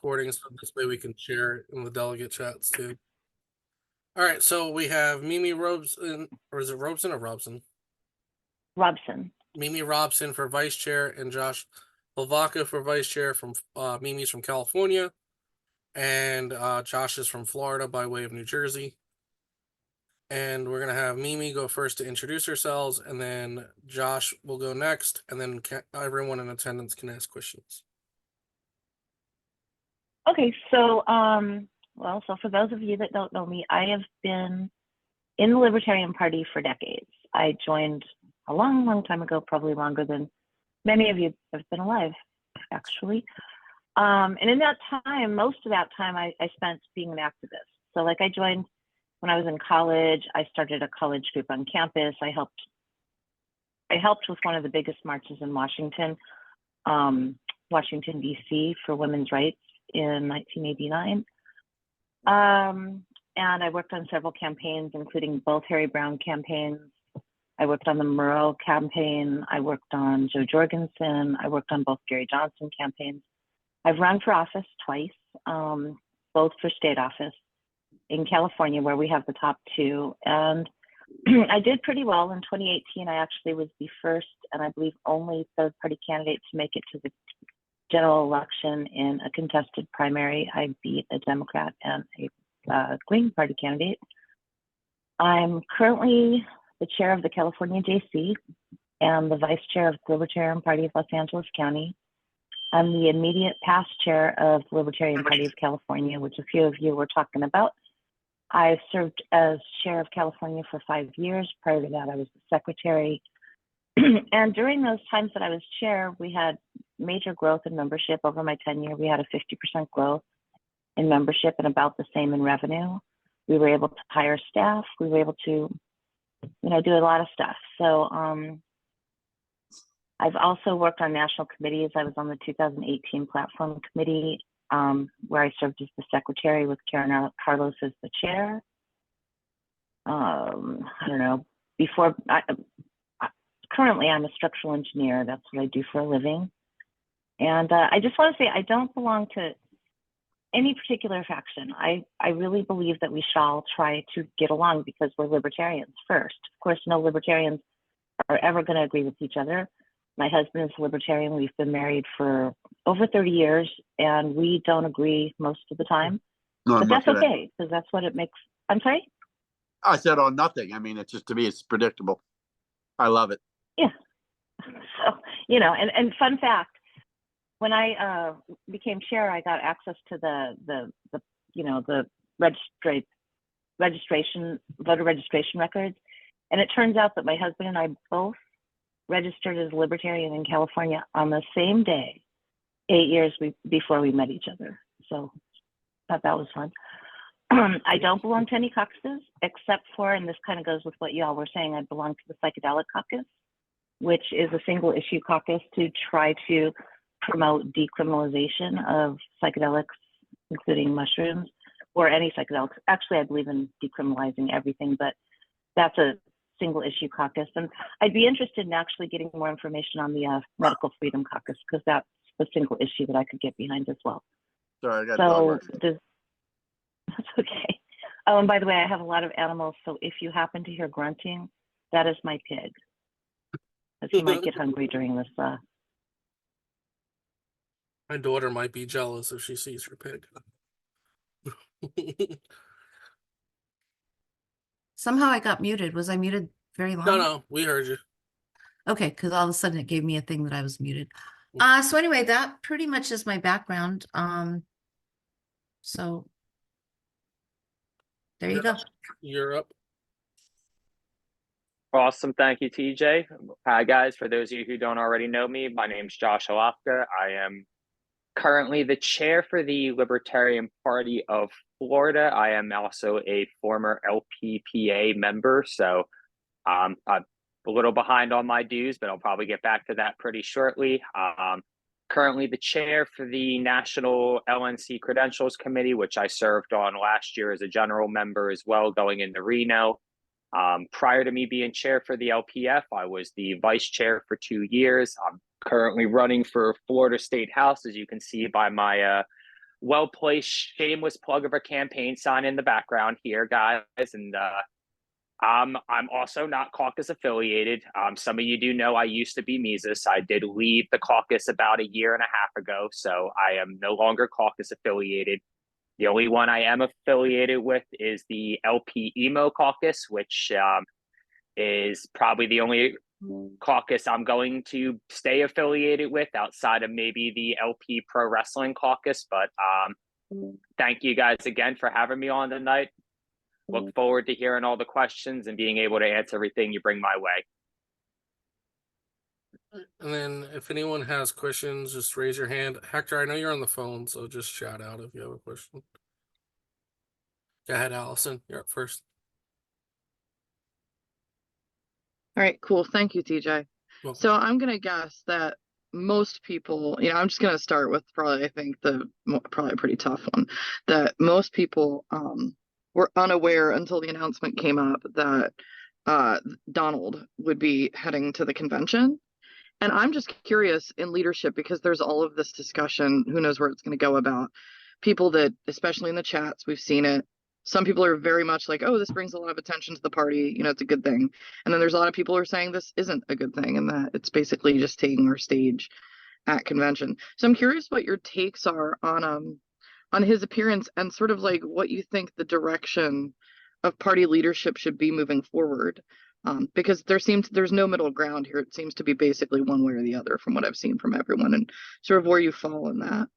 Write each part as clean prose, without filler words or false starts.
recording, so this way we can share it in the delegate chats too. All right, so we have Mimi Robson, or is it Robson or Robson? Robson. Mimi Robson for vice chair, and Josh Hlavka for vice chair. From Mimi's from California, and Josh is from Florida by way of New Jersey. And we're gonna have Mimi go first to introduce herselves, and then Josh will go next, and then everyone in attendance can ask questions. Okay, so so for those of you that don't know me, I have been in the Libertarian Party for decades. I joined a long, long time ago, probably longer than many of you have been alive, actually. And in that time, most of that time I spent being an activist. So like I joined when I was in college. I started a college group on campus. I helped with one of the biggest marches in Washington, Washington, D.C. for women's rights in 1989. And I worked on several campaigns, including both Harry Brown campaigns. I worked on the Murrow campaign. I worked on Joe Jorgensen. I worked on both Gary Johnson campaigns. I've run for office twice, both for state office in California, where we have the top two. And I did pretty well. In 2018, I actually was the first and I believe only third-party candidate to make it to the general election in a contested primary. I beat a Democrat and a Green Party candidate. I'm currently the chair of the California JC and the vice chair of the Libertarian Party of Los Angeles County. I'm the immediate past chair of the Libertarian Party of California, which a few of you were talking about. I served as chair of California for 5 years. Prior to that, I was the secretary. And during those times that I was chair, we had major growth in membership. Over my tenure, we had a 50% growth in membership and about the same in revenue. We were able to hire staff. We were able to, do a lot of stuff. So I've also worked on national committees. I was on the 2018 platform committee, where I served as the secretary with Karen Carlos as the chair. Currently I'm a structural engineer. That's what I do for a living. And I just want to say, I don't belong to any particular faction. I really believe that we shall try to get along because we're libertarians first. Of course, no libertarians are ever going to agree with each other. My husband is a libertarian. We've been married for over 30 years and we don't agree most of the time. No, but that's okay, because that's what it makes. I'm sorry? I said on nothing. I mean, it's just, to me, it's predictable. I love it. Yeah. So, and fun fact, when I became chair, I got access to the voter registration records. And it turns out that my husband and I both registered as a libertarian in California on the same day, 8 years before we met each other. So I thought that was fun. I don't belong to any caucuses except for, and this kind of goes with what y'all were saying, I belong to the Psychedelic Caucus, which is a single issue caucus to try to promote decriminalization of psychedelics, including mushrooms or any psychedelics. Actually, I believe in decriminalizing everything, but that's a single issue caucus. And I'd be interested in actually getting more information on the Medical Freedom Caucus, because that's a single issue that I could get behind as well. Sorry, I got that's okay. Oh, and by the way, I have a lot of animals, so if you happen to hear grunting, that is my pig. As he might get hungry during this. My daughter might be jealous if she sees her pig. Somehow I got muted. Was I muted very long? No, we heard you. Okay, because all of a sudden it gave me a thing that I was muted. So anyway, that pretty much is my background. So there you go. You're up. Awesome. Thank you, TJ. Hi, guys. For those of you who don't already know me, my name's Josh Hlavka. I am currently the chair for the Libertarian Party of Florida. I am also a former LPPA member, so I'm a little behind on my dues, but I'll probably get back to that pretty shortly. Currently the chair for the National LNC Credentials Committee, which I served on last year as a general member as well, going into Reno. Prior to me being chair for the LPF, I was the vice chair for 2 years. I'm currently running for Florida State House, as you can see by my well-placed shameless plug of a campaign sign in the background here, guys. And I'm also not caucus affiliated. Some of you do know I used to be Mises. I did leave the caucus about a year and a half ago, so I am no longer caucus affiliated. The only one I am affiliated with is the LPPA caucus, which is probably the only caucus I'm going to stay affiliated with outside of maybe the LP Pro Wrestling caucus. But thank you guys again for having me on tonight. Look forward to hearing all the questions and being able to answer everything you bring my way. And then if anyone has questions, just raise your hand. Hector, I know you're on the phone, so just shout out if you have a question. Go ahead, Allison. You're up first. All right, cool. Thank you, TJ. Well, So I'm going to guess that most people, I'm just going to start with probably, I think probably a pretty tough one, that most people were unaware until the announcement came up that Donald would be heading to the convention. And I'm just curious in leadership, because there's all of this discussion, who knows where it's going to go, about people that, especially in the chats, we've seen it. Some people are very much like, oh, this brings a lot of attention to the party, it's a good thing. And then there's a lot of people who are saying this isn't a good thing and that it's basically just taking our stage at convention. So I'm curious what your takes are on his appearance and sort of like what you think the direction of party leadership should be moving forward. Because there's no middle ground here. It seems to be basically one way or the other from what I've seen from everyone, and sort of where you fall in that.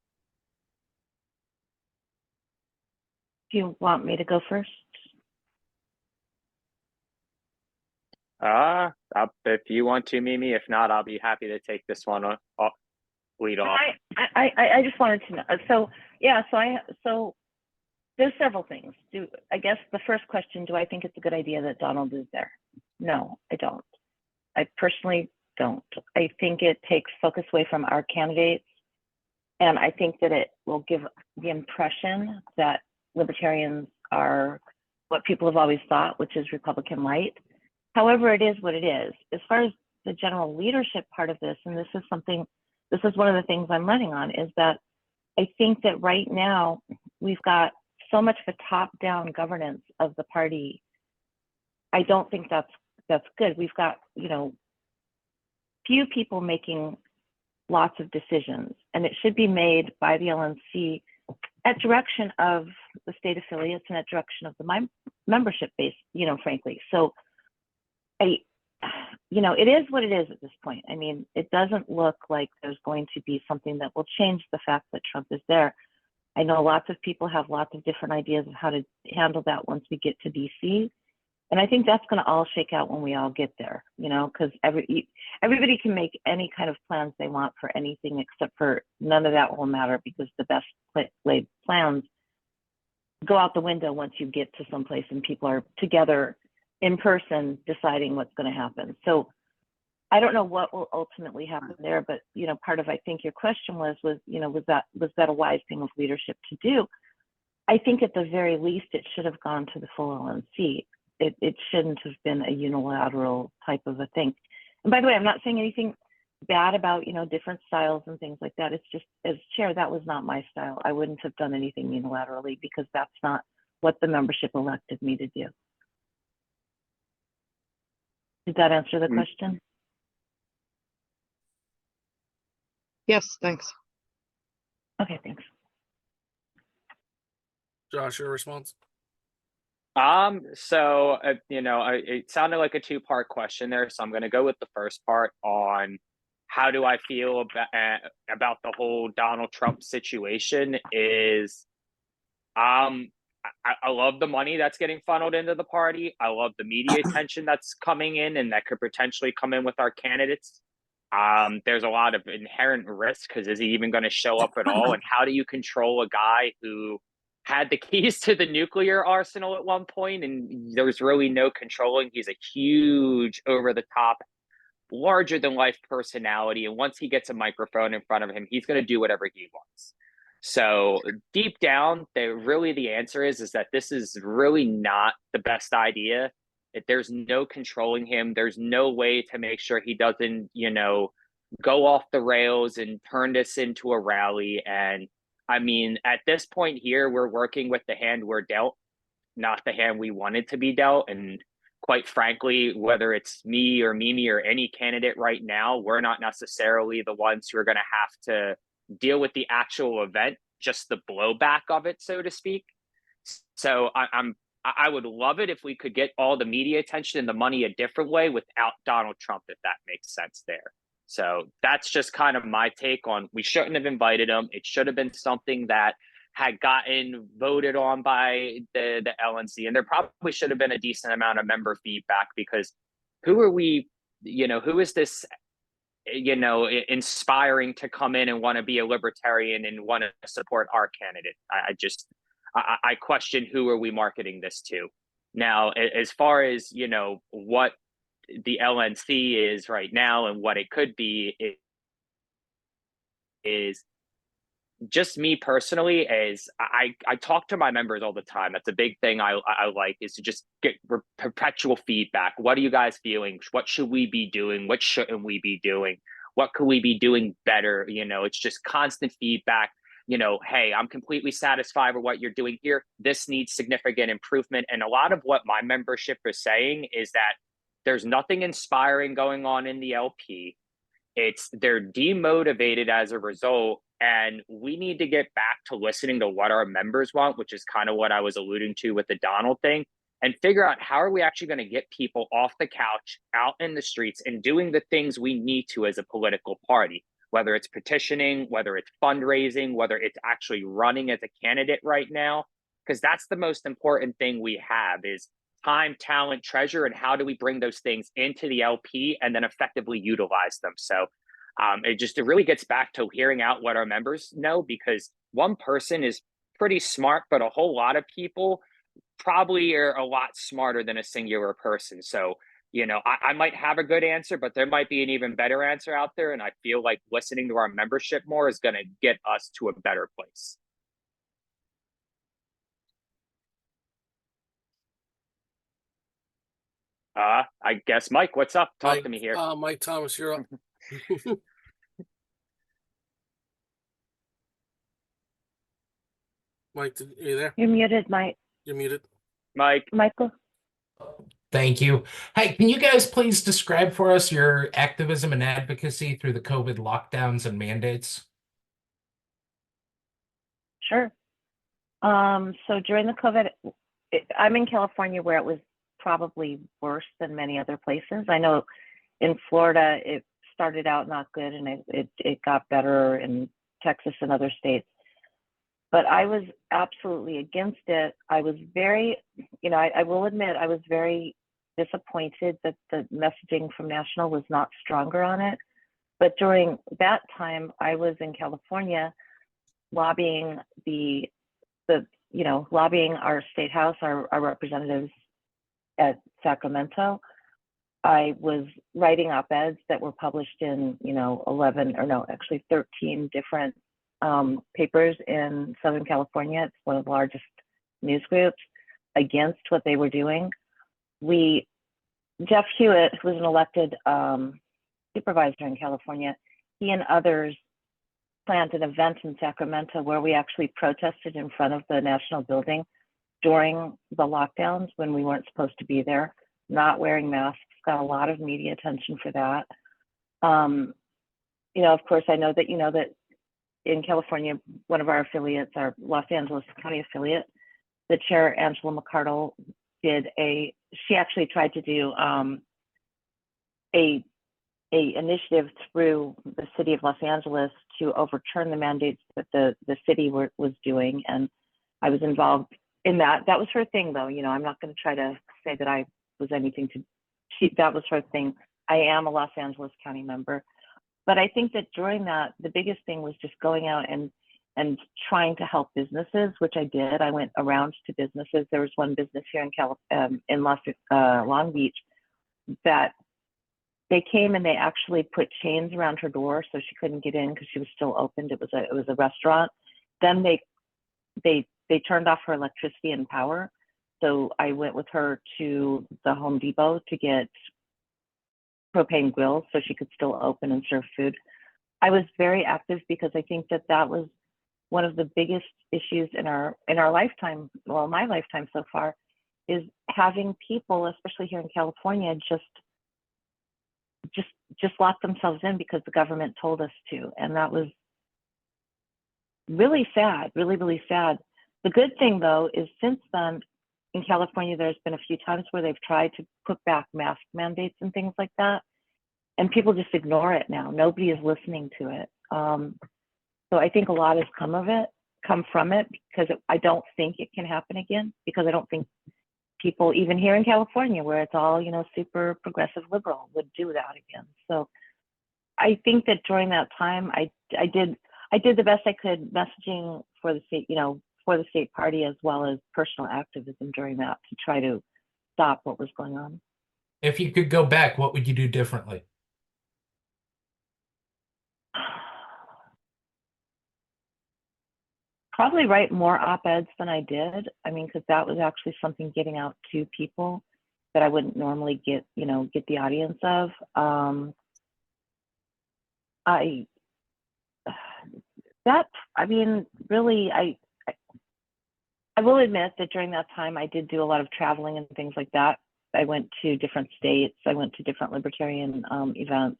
Do you want me to go first? If you want to, Mimi. If not, I'll be happy to take this one lead off. I just wanted to know. So there's several things. I guess the first question, do I think it's a good idea that Donald is there? No, I don't. I personally don't. I think it takes focus away from our candidates. And I think that it will give the impression that libertarians are what people have always thought, which is Republican light. However, it is what it is. As far as the general leadership part of this, and this is one of the things I'm running on, is that I think that right now we've got so much of a top-down governance of the party. I don't think that's good. We've got, few people making lots of decisions, and it should be made by the LNC at direction of the state affiliates and at direction of the membership base, frankly. So it is what it is at this point. I mean, it doesn't look like there's going to be something that will change the fact that Trump is there. I know lots of people have lots of different ideas of how to handle that once we get to DC. And I think that's going to all shake out when we all get there, because everybody can make any kind of plans they want for anything, except for none of that will matter, because the best laid plans go out the window once you get to someplace and people are together in person deciding what's going to happen. So I don't know what will ultimately happen there, but part of, I think your question was that a wise thing of leadership to do? I think at the very least it should have gone to the full LNC. It shouldn't have been a unilateral type of a thing. And by the way, I'm not saying anything bad about different styles and things like that. It's just, as chair, that was not my style. I wouldn't have done anything unilaterally, because that's not what the membership elected me to do. Did that answer the question? Yes, thanks. Okay, thanks. Josh, your response? So it sounded like a two-part question there, so I'm going to go with the first part on how do I feel about the whole Donald Trump situation. Is I love the money that's getting funneled into the party. I love the media attention that's coming in and that could potentially come in with our candidates. There's a lot of inherent risk, because is he even going to show up at all? And how do you control a guy who had the keys to the nuclear arsenal at one point and there was really no controlling? He's a huge, over the top, larger than life personality, and once he gets a microphone in front of him, he's going to do whatever he wants. So deep down, the answer is that this is really not the best idea. If there's no controlling him, there's no way to make sure he doesn't go off the rails and turn this into a rally. And I mean, at this point here, we're working with the hand we're dealt, not the hand we wanted to be dealt. And quite frankly, whether it's me or Mimi or any candidate right now, we're not necessarily the ones who are going to have to deal with the actual event, just the blowback of it, so to speak. So I would love it if we could get all the media attention and the money a different way without Donald Trump, if that makes sense there. So that's just kind of my take on, we shouldn't have invited him. It should have been something that had gotten voted on by the LNC, and there probably should have been a decent amount of member feedback, because who are we, who is this, inspiring to come in and want to be a libertarian and want to support our candidate? I question, who are we marketing this to? Now, as far as, what the LNC is right now and what it could be, it is just me personally. As I talk to my members all the time. That's a big thing I like, is to just get perpetual feedback. What are you guys feeling? What should we be doing? What shouldn't we be doing? What could we be doing better? It's just constant feedback. Hey, I'm completely satisfied with what you're doing here. This needs significant improvement. And a lot of what my membership is saying is that there's nothing inspiring going on in the LP. They're demotivated as a result. And we need to get back to listening to what our members want, which is kind of what I was alluding to with the Donald thing, and figure out how are we actually going to get people off the couch, out in the streets, and doing the things we need to as a political party, whether it's petitioning, whether it's fundraising, whether it's actually running as a candidate right now, because that's the most important thing we have, is time, talent, treasure, and how do we bring those things into the LP and then effectively utilize them. So it really gets back to hearing out what our members know, because one person is pretty smart, but a whole lot of people probably are a lot smarter than a singular person. So, I might have a good answer, but there might be an even better answer out there. And I feel like listening to our membership more is going to get us to a better place. I guess, Mike, what's up? Talk to me here. Mike Thomas, you're up. Mike, are you there? You're muted, Mike. You're muted. Mike. Michael. Thank you. Hey, can you guys please describe for us your activism and advocacy through the COVID lockdowns and mandates? Sure. So during the COVID, I'm in California, where it was probably worse than many other places. I know in Florida, it started out not good, and it got better in Texas and other states. But I was absolutely against it. I was very, I will admit, I was very disappointed that the messaging from National was not stronger on it. But during that time, I was in California lobbying lobbying our state house, our representatives at Sacramento. I was writing op-eds that were published in, 13 different papers in Southern California. It's one of the largest news groups against what they were doing. Jeff Hewitt, who was an elected supervisor in California, he and others planned an event in Sacramento where we actually protested in front of the National building during the lockdowns when we weren't supposed to be there, not wearing masks. Got a lot of media attention for that. Of course, I know that that in California, one of our affiliates, our Los Angeles County affiliate, the chair, Angela McCardle, she actually tried to do a initiative through the city of Los Angeles to overturn the mandates that the city was doing. And I was involved in that. That was her thing, though. I'm not going to try to say that I was anything that was her thing. I am a Los Angeles County member. But I think that during that, the biggest thing was just going out and trying to help businesses, which I did. I went around to businesses. There was one business here in Long Beach that they came and they actually put chains around her door so she couldn't get in because she was still opened. It was a restaurant. Then they turned off her electricity and power. So I went with her to the Home Depot to get propane grills so she could still open and serve food. I was very active because I think that was one of the biggest issues in our lifetime, well, my lifetime so far, is having people, especially here in California, just lock themselves in because the government told us to. And that was really sad, really, really sad. The good thing, though, is since then, in California, there's been a few times where they've tried to put back mask mandates and things like that. And people just ignore it now. Nobody is listening to it. So I think a lot has come from it, because I don't think it can happen again, because I don't think people, even here in California, where it's all, super progressive liberal, would do that again. So I think that during that time, I did the best I could messaging for the state, for the state party, as well as personal activism during that, to try to stop what was going on. If you could go back, what would you do differently? Probably write more op-eds than I did. I mean, because that was actually something getting out to people that I wouldn't normally get the audience of. I will admit that during that time, I did do a lot of traveling and things like that. I went to different states. I went to different libertarian events,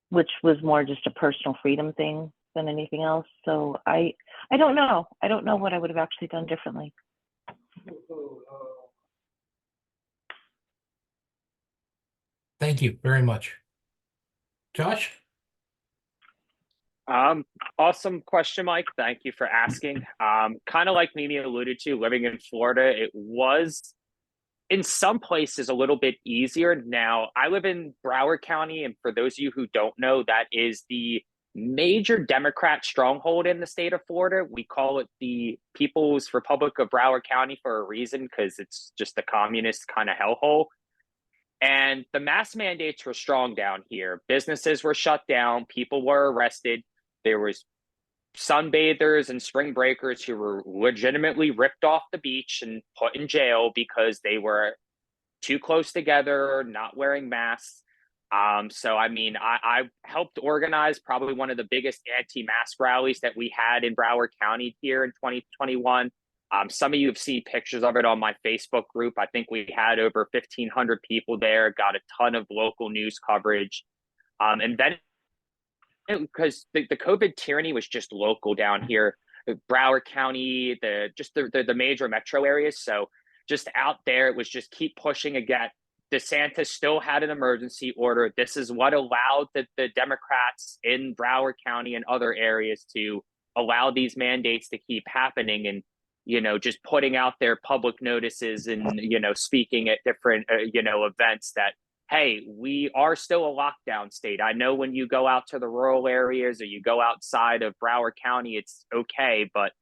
which was more just a personal freedom thing than anything else. So I don't know. I don't know what I would have actually done differently. Thank you very much. Josh? Awesome question, Mike. Thank you for asking. Kind of like Mimi alluded to, living in Florida, it was in some places a little bit easier. Now, I live in Broward County, and for those of you who don't know, that is the major Democrat stronghold in the state of Florida. We call it the People's Republic of Broward County for a reason, because it's just a communist kind of hellhole. And the mask mandates were strong down here. Businesses were shut down. People were arrested. There was sunbathers and spring breakers who were legitimately ripped off the beach and put in jail because they were too close together, not wearing masks. So, I mean, I helped organize probably one of the biggest anti-mask rallies that we had in Broward County here in 2021. Some of you have seen pictures of it on my Facebook group. I think we had over 1,500 people there, got a ton of local news coverage. And then, because the COVID tyranny was just local down here, Broward County, the major metro areas. So just out there, it was just keep pushing again. DeSantis still had an emergency order. This is what allowed the Democrats in Broward County and other areas to allow these mandates to keep happening. And just putting out their public notices and, speaking at different, events that, hey, we are still a lockdown state. I know when you go out to the rural areas or you go outside of Broward County, it's okay. But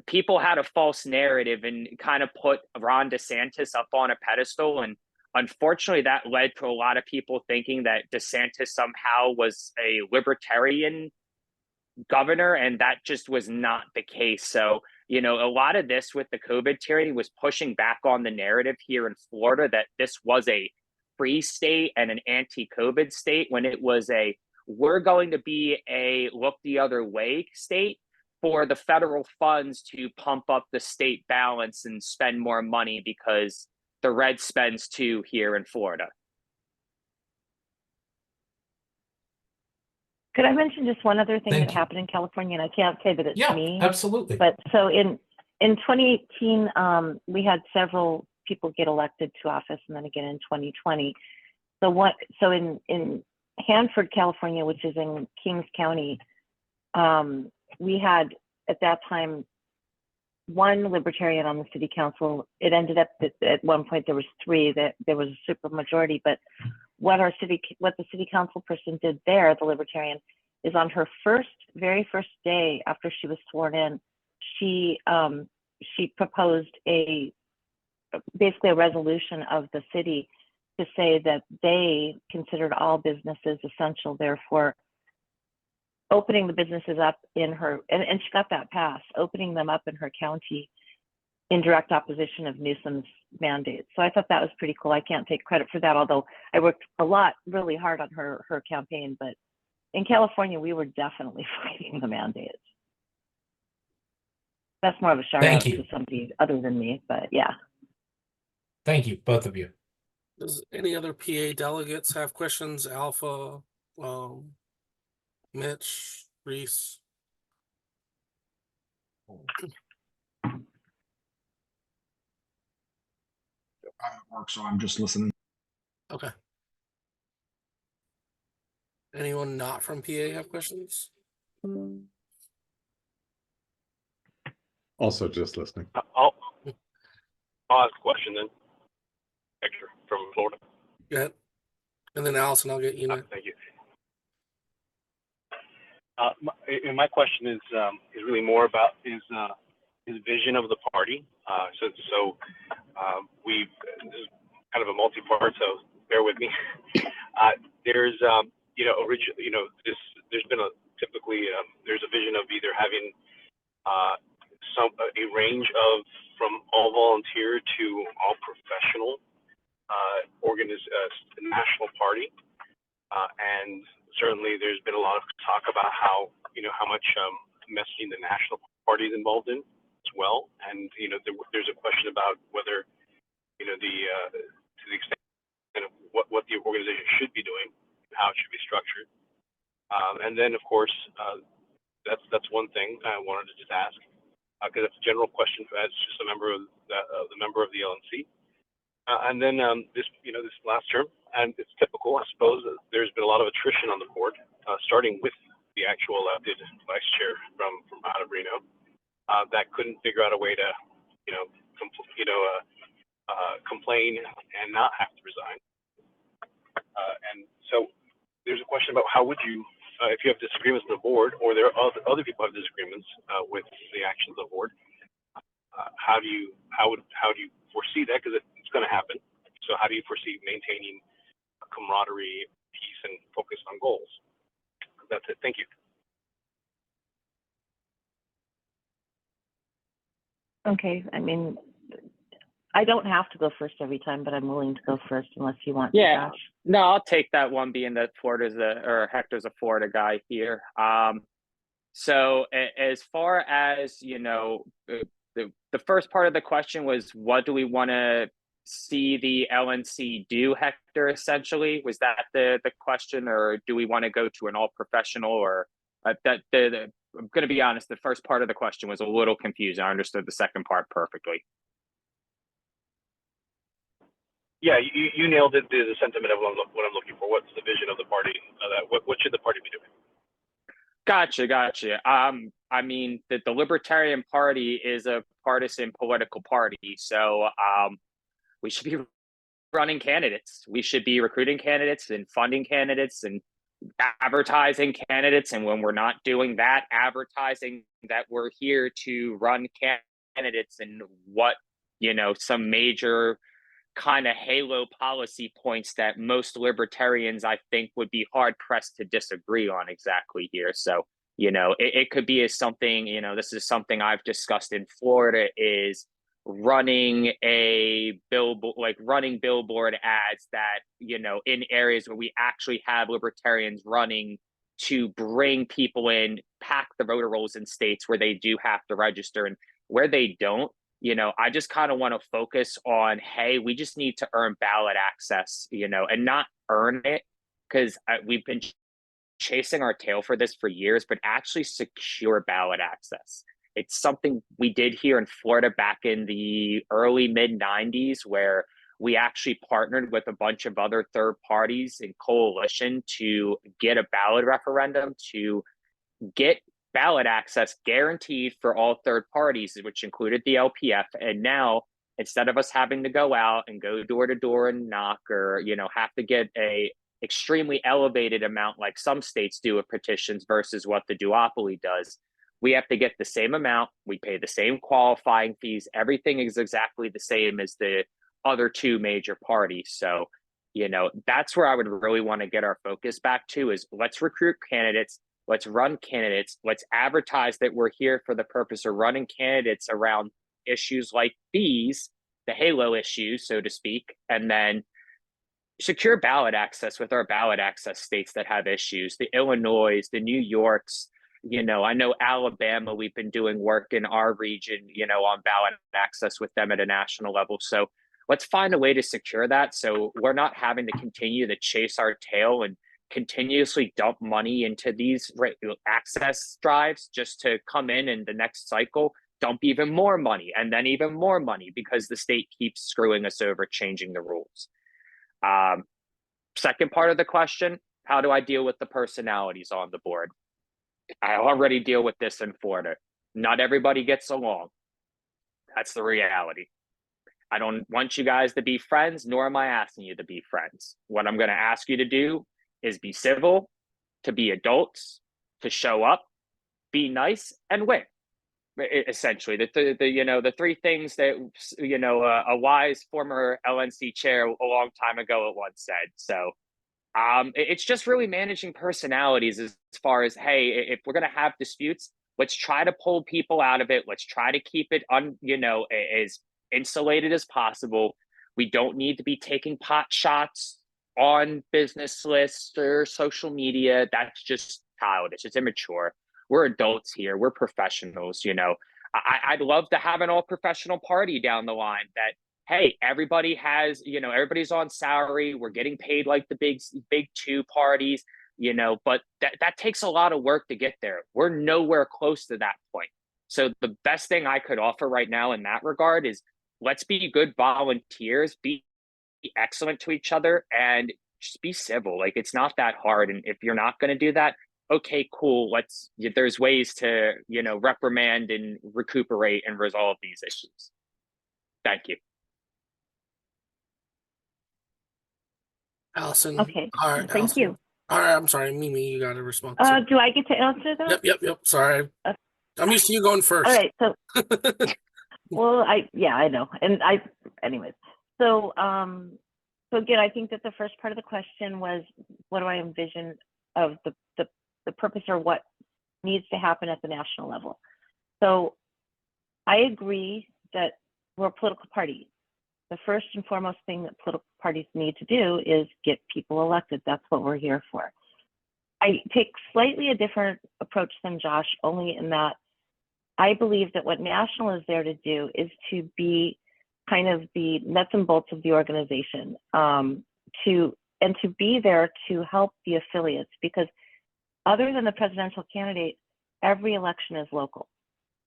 people had a false narrative and kind of put Ron DeSantis up on a pedestal. And unfortunately, that led to a lot of people thinking that DeSantis somehow was a libertarian governor, and that just was not the case. So, a lot of this with the COVID tyranny was pushing back on the narrative here in Florida that this was a free state and an anti-COVID state, when it was we're going to be a look the other way state for the federal funds to pump up the state balance and spend more money because the red spends too here in Florida. Could I mention just one other thing Thank that you. happened in California? And I can't say that it's Yeah, me, absolutely. but so in 2018, we had several people get elected to office, and then again in 2020. So in Hanford, California, which is in Kings County, we had at that time one libertarian on the city council. It ended up that at one point there was three, that there was a super majority. But what the city council person did there, the libertarian, is on her very first day after she was sworn in, she proposed basically a resolution of the city to say that they considered all businesses essential, therefore opening the businesses up in her, and she got that passed, opening them up in her county in direct opposition of Newsom's mandates. So I thought that was pretty cool. I can't take credit for that, although I worked really hard on her campaign. But in California, we were definitely fighting the mandates. That's more of a shout Thank out you. to somebody other than me, but yeah. Thank you, both of you. Does any other PA delegates have questions? Alpha, Mitch, Reese? I'm at work, so I'm just listening. Okay. Anyone not from PA have questions? Also just listening. I'll ask a question then. Hector from Florida. Go ahead. And then Allison, I'll get you next. Thank you. My question is really more about his vision of the party. This is kind of a multi-part, so bear with me. There's there's been there's a vision of either having a range of from all volunteer to all professional national party, and certainly there's been a lot of talk about how much messaging the national party is involved in as well, and there's a question about whether to the extent of what the organization should be doing, how it should be structured, and then of course that's one thing I wanted to just ask because it's a general question as just a member of the LNC. And then this last term, and it's typical, I suppose, there's been a lot of attrition on the board, starting with the actual elected vice chair from out of Reno, that couldn't figure out a way to, complain and not have to resign. And so there's a question about how would you, if you have disagreements with the board, or there are other people have disagreements with the actions of the board, how do you foresee that? Because it's going to happen. So how do you foresee maintaining camaraderie, peace, and focus on goals? That's it. Thank you. Okay, I mean, I don't have to go first every time, but I'm willing to go first unless you want to, Yeah, Josh. no, I'll take that one, being that Hector's a Florida guy here. So as far as the first part of the question was, what do we want to see the LNC do, Hector? Essentially, was that the question, or do we want to go to an all professional? Or I'm going to be honest, the first part of the question was a little confusing. I understood the second part perfectly. Yeah, you nailed it. The sentiment of what I'm looking for. What's the vision of the party? What should the party be doing? Gotcha. I mean, the Libertarian Party is a partisan political party, so we should be running candidates. We should be recruiting candidates and funding candidates and advertising candidates. And when we're not doing that, advertising that we're here to run candidates and what, some major kind of halo policy points that most libertarians, I think, would be hard pressed to disagree on exactly here. So, it could be as something, this is something I've discussed in Florida, is running running billboard ads that, in areas where we actually have libertarians running to bring people in, pack the voter rolls in states where they do have to register, and where they don't, I just kind of want to focus on, hey, we just need to earn ballot access, and not earn it, because we've been chasing our tail for this for years, but actually secure ballot access. It's something we did here in Florida back in the early mid-90s, where we actually partnered with a bunch of other third parties in coalition to get a ballot referendum to get ballot access guaranteed for all third parties, which included the LPF. And now, instead of us having to go out and go door to door and knock, or have to get a extremely elevated amount like some states do of petitions versus what the duopoly does, we have to get the same amount. We pay the same qualifying fees. Everything is exactly the same as the other two major parties. So, that's where I would really want to get our focus back to, is let's recruit candidates. Let's run candidates. Let's advertise that we're here for the purpose of running candidates around issues like these, the halo issues, so to speak, and then secure ballot access with our ballot access states that have issues, the Illinois, the New Yorks, I know Alabama, we've been doing work in our region, on ballot access with them at a national level. So let's find a way to secure that so we're not having to continue to chase our tail and continuously dump money into these access drives just to come in the next cycle dump even more money and then even more money because the state keeps screwing us over, changing the rules. Second part of the question, how do I deal with the personalities on the board? I already deal with this in Florida. Not everybody gets along. That's the reality. I don't want you guys to be friends, nor am I asking you to be friends. What I'm going to ask you to do is be civil, to be adults, to show up, be nice, and win. Essentially, the three things that a wise former LNC chair a long time ago at once said. So it's just really managing personalities as far as, hey, if we're gonna have disputes, let's try to pull people out of it. Let's try to keep it as insulated as possible. We don't need to be taking pot shots on business lists or social media. That's just childish. It's immature. We're adults here. We're professionals. I'd love to have an all professional party down the line that, hey, everybody has, everybody's on salary. We're getting paid like the big two parties, but that takes a lot of work to get there. We're nowhere close to that point. So the best thing I could offer right now in that regard is let's be good volunteers, be excellent to each other, and just be civil. Like, it's not that hard. And if you're not going to do that, okay, cool. There's ways to, reprimand and recuperate and resolve these issues. Thank you. Allison. Okay, All right, thank Allison. you. All right, I'm sorry, Mimi, you got a response. Do I get to answer that? Yep. Sorry. I'm used to you going first. All right, so well, I know. And anyways. So again, I think that the first part of the question was, what do I envision of the purpose, or what needs to happen at the national level? So I agree that we're a political party. The first and foremost thing that political parties need to do is get people elected. That's what we're here for. I take slightly a different approach than Josh, only in that I believe that what national is there to do is to be kind of the nuts and bolts of the organization, to be there to help the affiliates, because other than the presidential candidate, every election is local.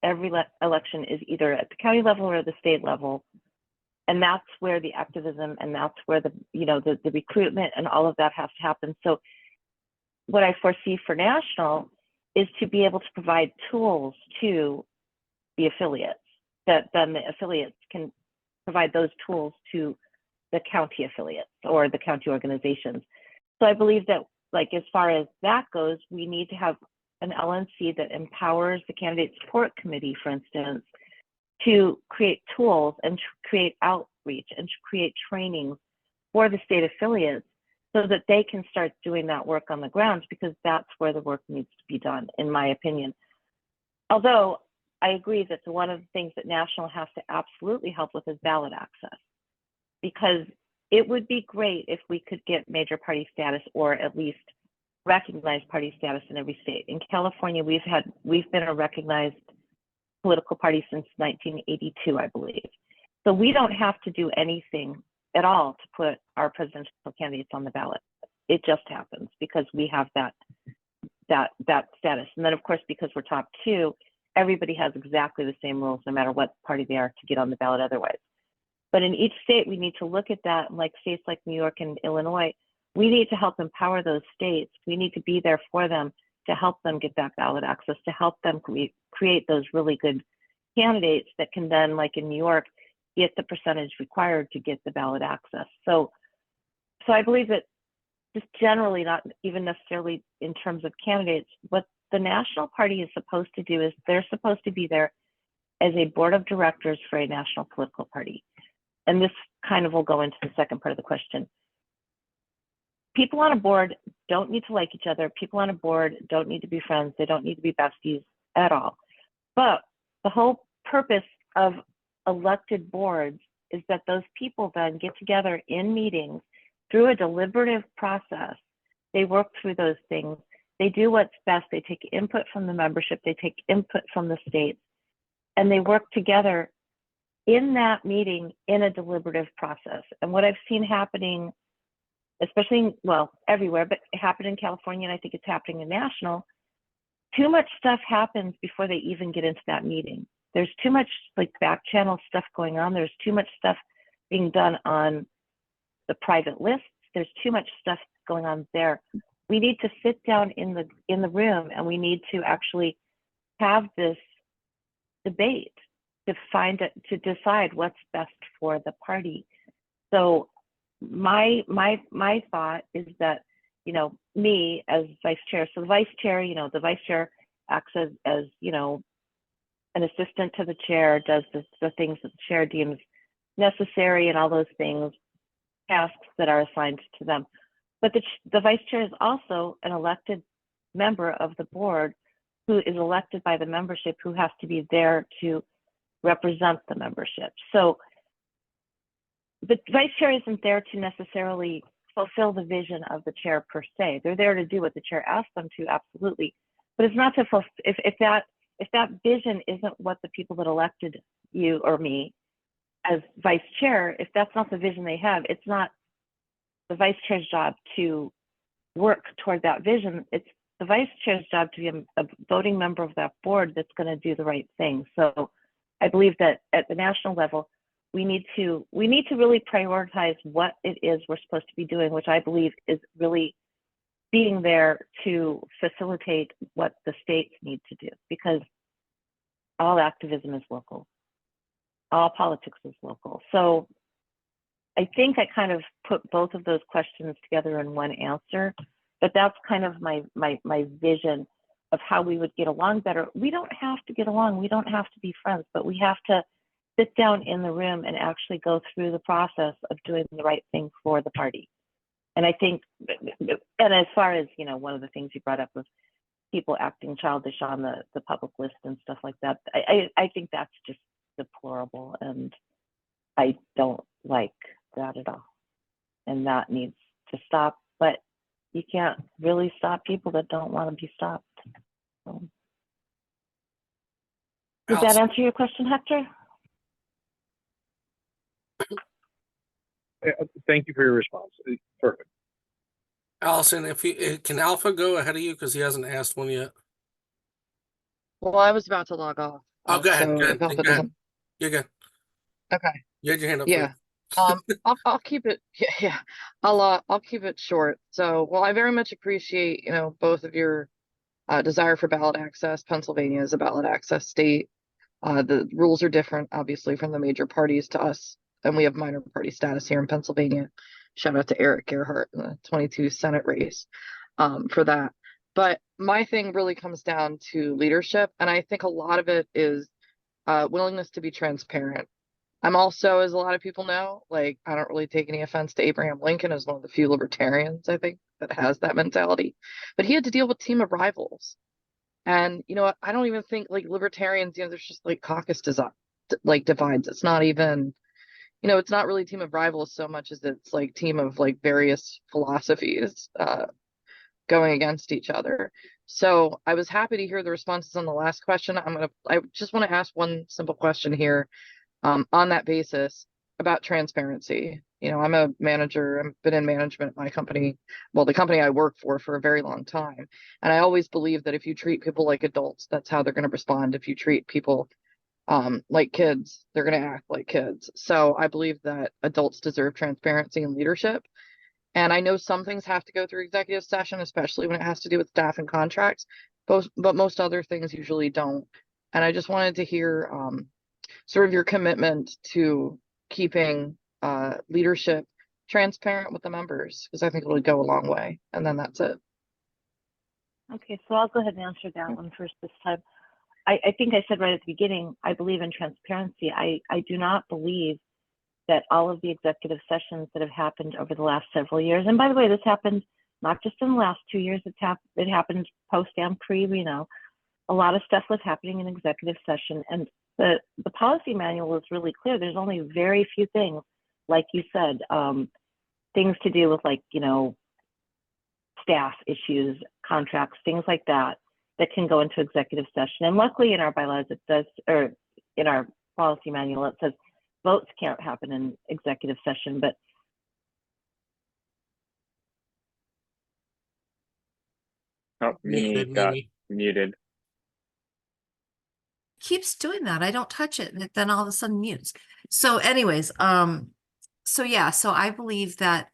Every election is either at the county level or the state level. And that's where the activism and that's where the recruitment and all of that has to happen. So what I foresee for national is to be able to provide tools to the affiliates, that then the affiliates can provide those tools to the county affiliates or the county organizations. So I believe that, like, as far as that goes, we need to have an LNC that empowers the candidate support committee, for instance, to create tools and to create outreach and to create trainings for the state affiliates so that they can start doing that work on the ground, because that's where the work needs to be done, in my opinion. Although I agree that one of the things that national has to absolutely help with is ballot access, because it would be great if we could get major party status, or at least recognized party status, in every state. In California, we've been a recognized political party since 1982, I believe. So we don't have to do anything at all to put our presidential candidates on the ballot. It just happens because we have that status. And then, of course, because we're top two, everybody has exactly the same rules, no matter what party they are, to get on the ballot otherwise. But in each state, we need to look at that. Like states like New York and Illinois, we need to help empower those states. We need to be there for them to help them get that ballot access, to help them create those really good candidates that can then, like in New York, get the percentage required to get the ballot access. So I believe that just generally, not even necessarily in terms of candidates, what the national party is supposed to do is they're supposed to be there as a board of directors for a national political party. And this kind of will go into the second part of the question. People on a board don't need to like each other. People on a board don't need to be friends. They don't need to be besties at all. But the whole purpose of elected boards is that those people then get together in meetings through a deliberative process. They work through those things They do what's best. They take input from the membership, they take input from the states, and they work together in that meeting in a deliberative process. And what I've seen happening, especially, well, everywhere, but it happened in California, and I think it's happening in national, too much stuff happens before they even get into that meeting. There's too much like back channel stuff going on. There's too much stuff being done on the private lists. There's too much stuff going on there. We need to sit down in the room, and we need to actually have this debate to decide what's best for the party. So my thought is that, you know, me as vice chair, so the vice chair, you know, the vice chair acts as you know, an assistant to the chair, does the things that the chair deems necessary and all those things, tasks that are assigned to them. But the vice chair is also an elected member of the board who is elected by the membership, who has to be there to represent the membership. So the vice chair isn't there to necessarily fulfill the vision of the chair per se. They're there to do what the chair asks them to, absolutely. But it's not to fulfill, if that vision isn't what the people that elected you or me as vice chair, if that's not the vision they have, it's not the vice chair's job to work toward that vision. It's the vice chair's job to be a voting member of that board that's going to do the right thing. So I believe that at the national level, we need to really prioritize what it is we're supposed to be doing, which I believe is really being there to facilitate what the states need to do, because all activism is local, all politics is local. So I think I kind of put both of those questions together in one answer, but that's kind of my vision of how we would get along better. We don't have to get along, we don't have to be friends, but we have to sit down in the room and actually go through the process of doing the right thing for the party. And I think, and as far as, you know, one of the things you brought up was people acting childish on the public list and stuff like that. I think that's just deplorable, and I don't like that at all. And that needs to stop, but you can't really stop people that don't want to be stopped. So, does that answer your question, Hector? Thank you for your response. Perfect. Allison, if you can Alpha go ahead of you because he hasn't asked one yet. Well, I was about to log off. Oh, go ahead. So Go if ahead. Alpha Go ahead. doesn't. You're good. Okay. You had your hand up. Yeah. I'll keep it. Yeah. I'll keep it short. So, well, I very much appreciate, you know, both of your desire for ballot access. Pennsylvania is a ballot access state. The rules are different, obviously, from the major parties to us, and we have minor party status here in Pennsylvania. Shout out to Eric Gerhardt in the 22 Senate race for that. But my thing really comes down to leadership, and I think a lot of it is willingness to be transparent. I'm also, as a lot of people know, like, I don't really take any offense to Abraham Lincoln as one of the few libertarians, I think, that has that mentality. But he had to deal with a team of rivals. And, you know what, I don't even think, like, libertarians, you know, there's just, like, caucus divides. It's not even, you know, it's not really a team of rivals so much as it's, like, team of, like, various philosophies going against each other. So I was happy to hear the responses on the last question. I just want to ask one simple question here. On that basis about transparency. You know, I'm a manager, I've been in management at my company, well, the company I work for a very long time. And I always believe that if you treat people like adults, that's how they're going to respond. If you treat people like kids, they're going to act like kids. So I believe that adults deserve transparency and leadership. And I know some things have to go through executive session, especially when it has to do with staff and contracts, but most other things usually don't. And I just wanted to hear sort of your commitment to keeping leadership transparent with the members, because I think it would go a long way. And then that's it. Okay, so I'll go ahead and answer that one first this time. I think I said right at the beginning, I believe in transparency. I do not believe that all of the executive sessions that have happened over the last several years, and by the way, this happened not just in the last 2 years, it happened post and pre, we know. A lot of stuff was happening in executive session, and the policy manual is really clear. There's only very few things, like you said, things to do with, like, you know, staff issues, contracts, things like that, that can go into executive session. And luckily in our bylaws, it does, or in our policy manual, it says votes can't happen in executive session, but Oh, Muted, Mimi got Mimi. muted. Keeps doing that. I don't touch it, and it then all of a sudden mutes. So anyways, so yeah, so I believe that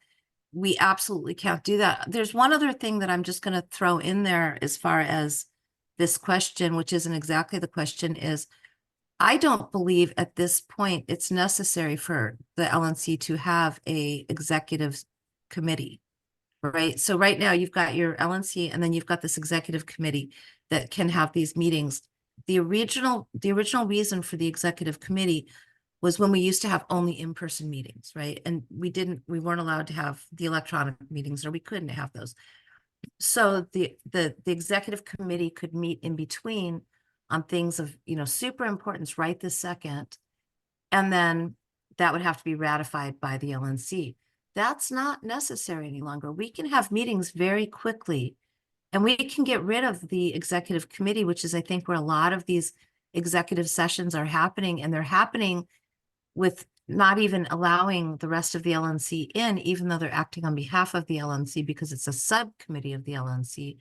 we absolutely can't do that. There's one other thing that I'm just going to throw in there as far as this question, which isn't exactly the question, is I don't believe at this point it's necessary for the LNC to have a executive committee, right? So right now you've got your LNC and then you've got this executive committee that can have these meetings. The original reason for the executive committee was when we used to have only in-person meetings, right? And we weren't allowed to have the electronic meetings, or we couldn't have those. So the executive committee could meet in between on things of, super importance right this second. And then that would have to be ratified by the LNC. That's not necessary any longer. We can have meetings very quickly, and we can get rid of the executive committee, which is, I think, where a lot of these executive sessions are happening, and they're happening with not even allowing the rest of the LNC in, even though they're acting on behalf of the LNC because it's a subcommittee of the LNC.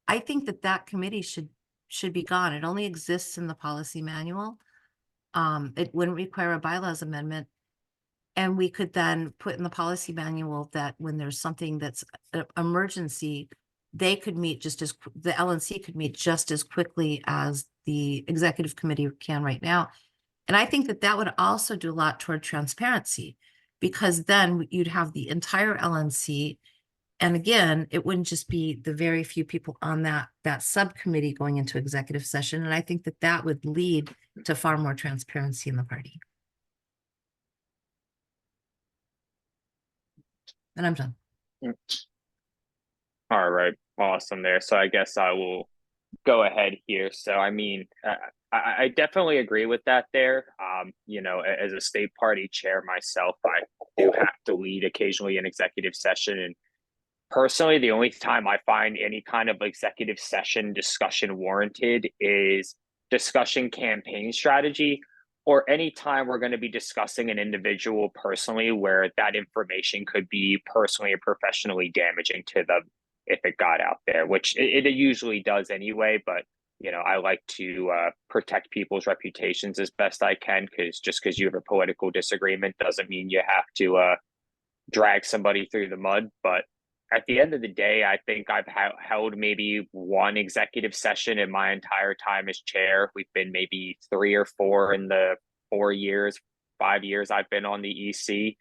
I think that committee should be gone. It only exists in the policy manual. It wouldn't require a bylaws amendment. And we could then put in the policy manual that when there's something that's an emergency, they could meet the LNC could meet just as quickly as the executive committee can right now. And I think that would also do a lot toward transparency, because then you'd have the entire LNC. And again, it wouldn't just be the very few people on that subcommittee going into executive session. And I think that would lead to far more transparency in the party. And I'm done. All right, awesome there. So I guess I will go ahead here. So I mean, I definitely agree with that there. As a state party chair myself, I do have to lead occasionally an executive session. And personally, the only time I find any kind of executive session discussion warranted is discussing campaign strategy, or any time we're going to be discussing an individual personally where that information could be personally or professionally damaging to them if it got out there, which it usually does anyway. But I like to protect people's reputations as best I can, because just because you have a political disagreement doesn't mean you have to drag somebody through the mud. But at the end of the day, I think I've held maybe one executive session in my entire time as chair. We've been maybe 3 or 4 in the 5 years I've been on the EC.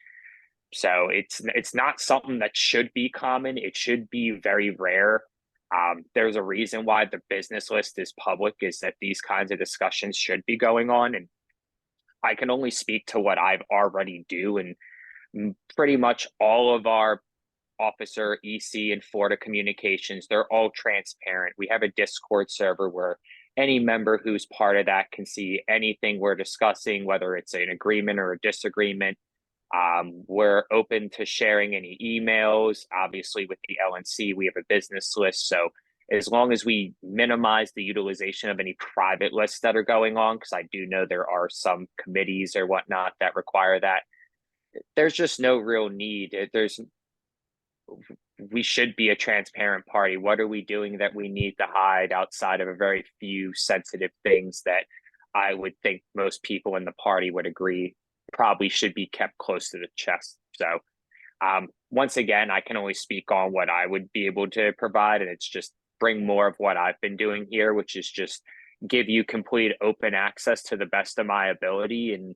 So it's not something that should be common. It should be very rare. There's a reason why the business list is public, is that these kinds of discussions should be going on. And I can only speak to what I've already do. And pretty much all of our officer, EC, and Florida communications, they're all transparent. We have a Discord server where any member who's part of that can see anything we're discussing, whether it's an agreement or a disagreement. We're open to sharing any emails. Obviously, with the LNC, we have a business list. So as long as we minimize the utilization of any private lists that are going on, because I do know there are some committees or whatnot that require that, there's just no real need. We should be a transparent party. What are we doing that we need to hide outside of a very few sensitive things that I would think most people in the party would agree probably should be kept close to the chest? So once again, I can only speak on what I would be able to provide, and it's just bring more of what I've been doing here, which is just give you complete open access to the best of my ability, and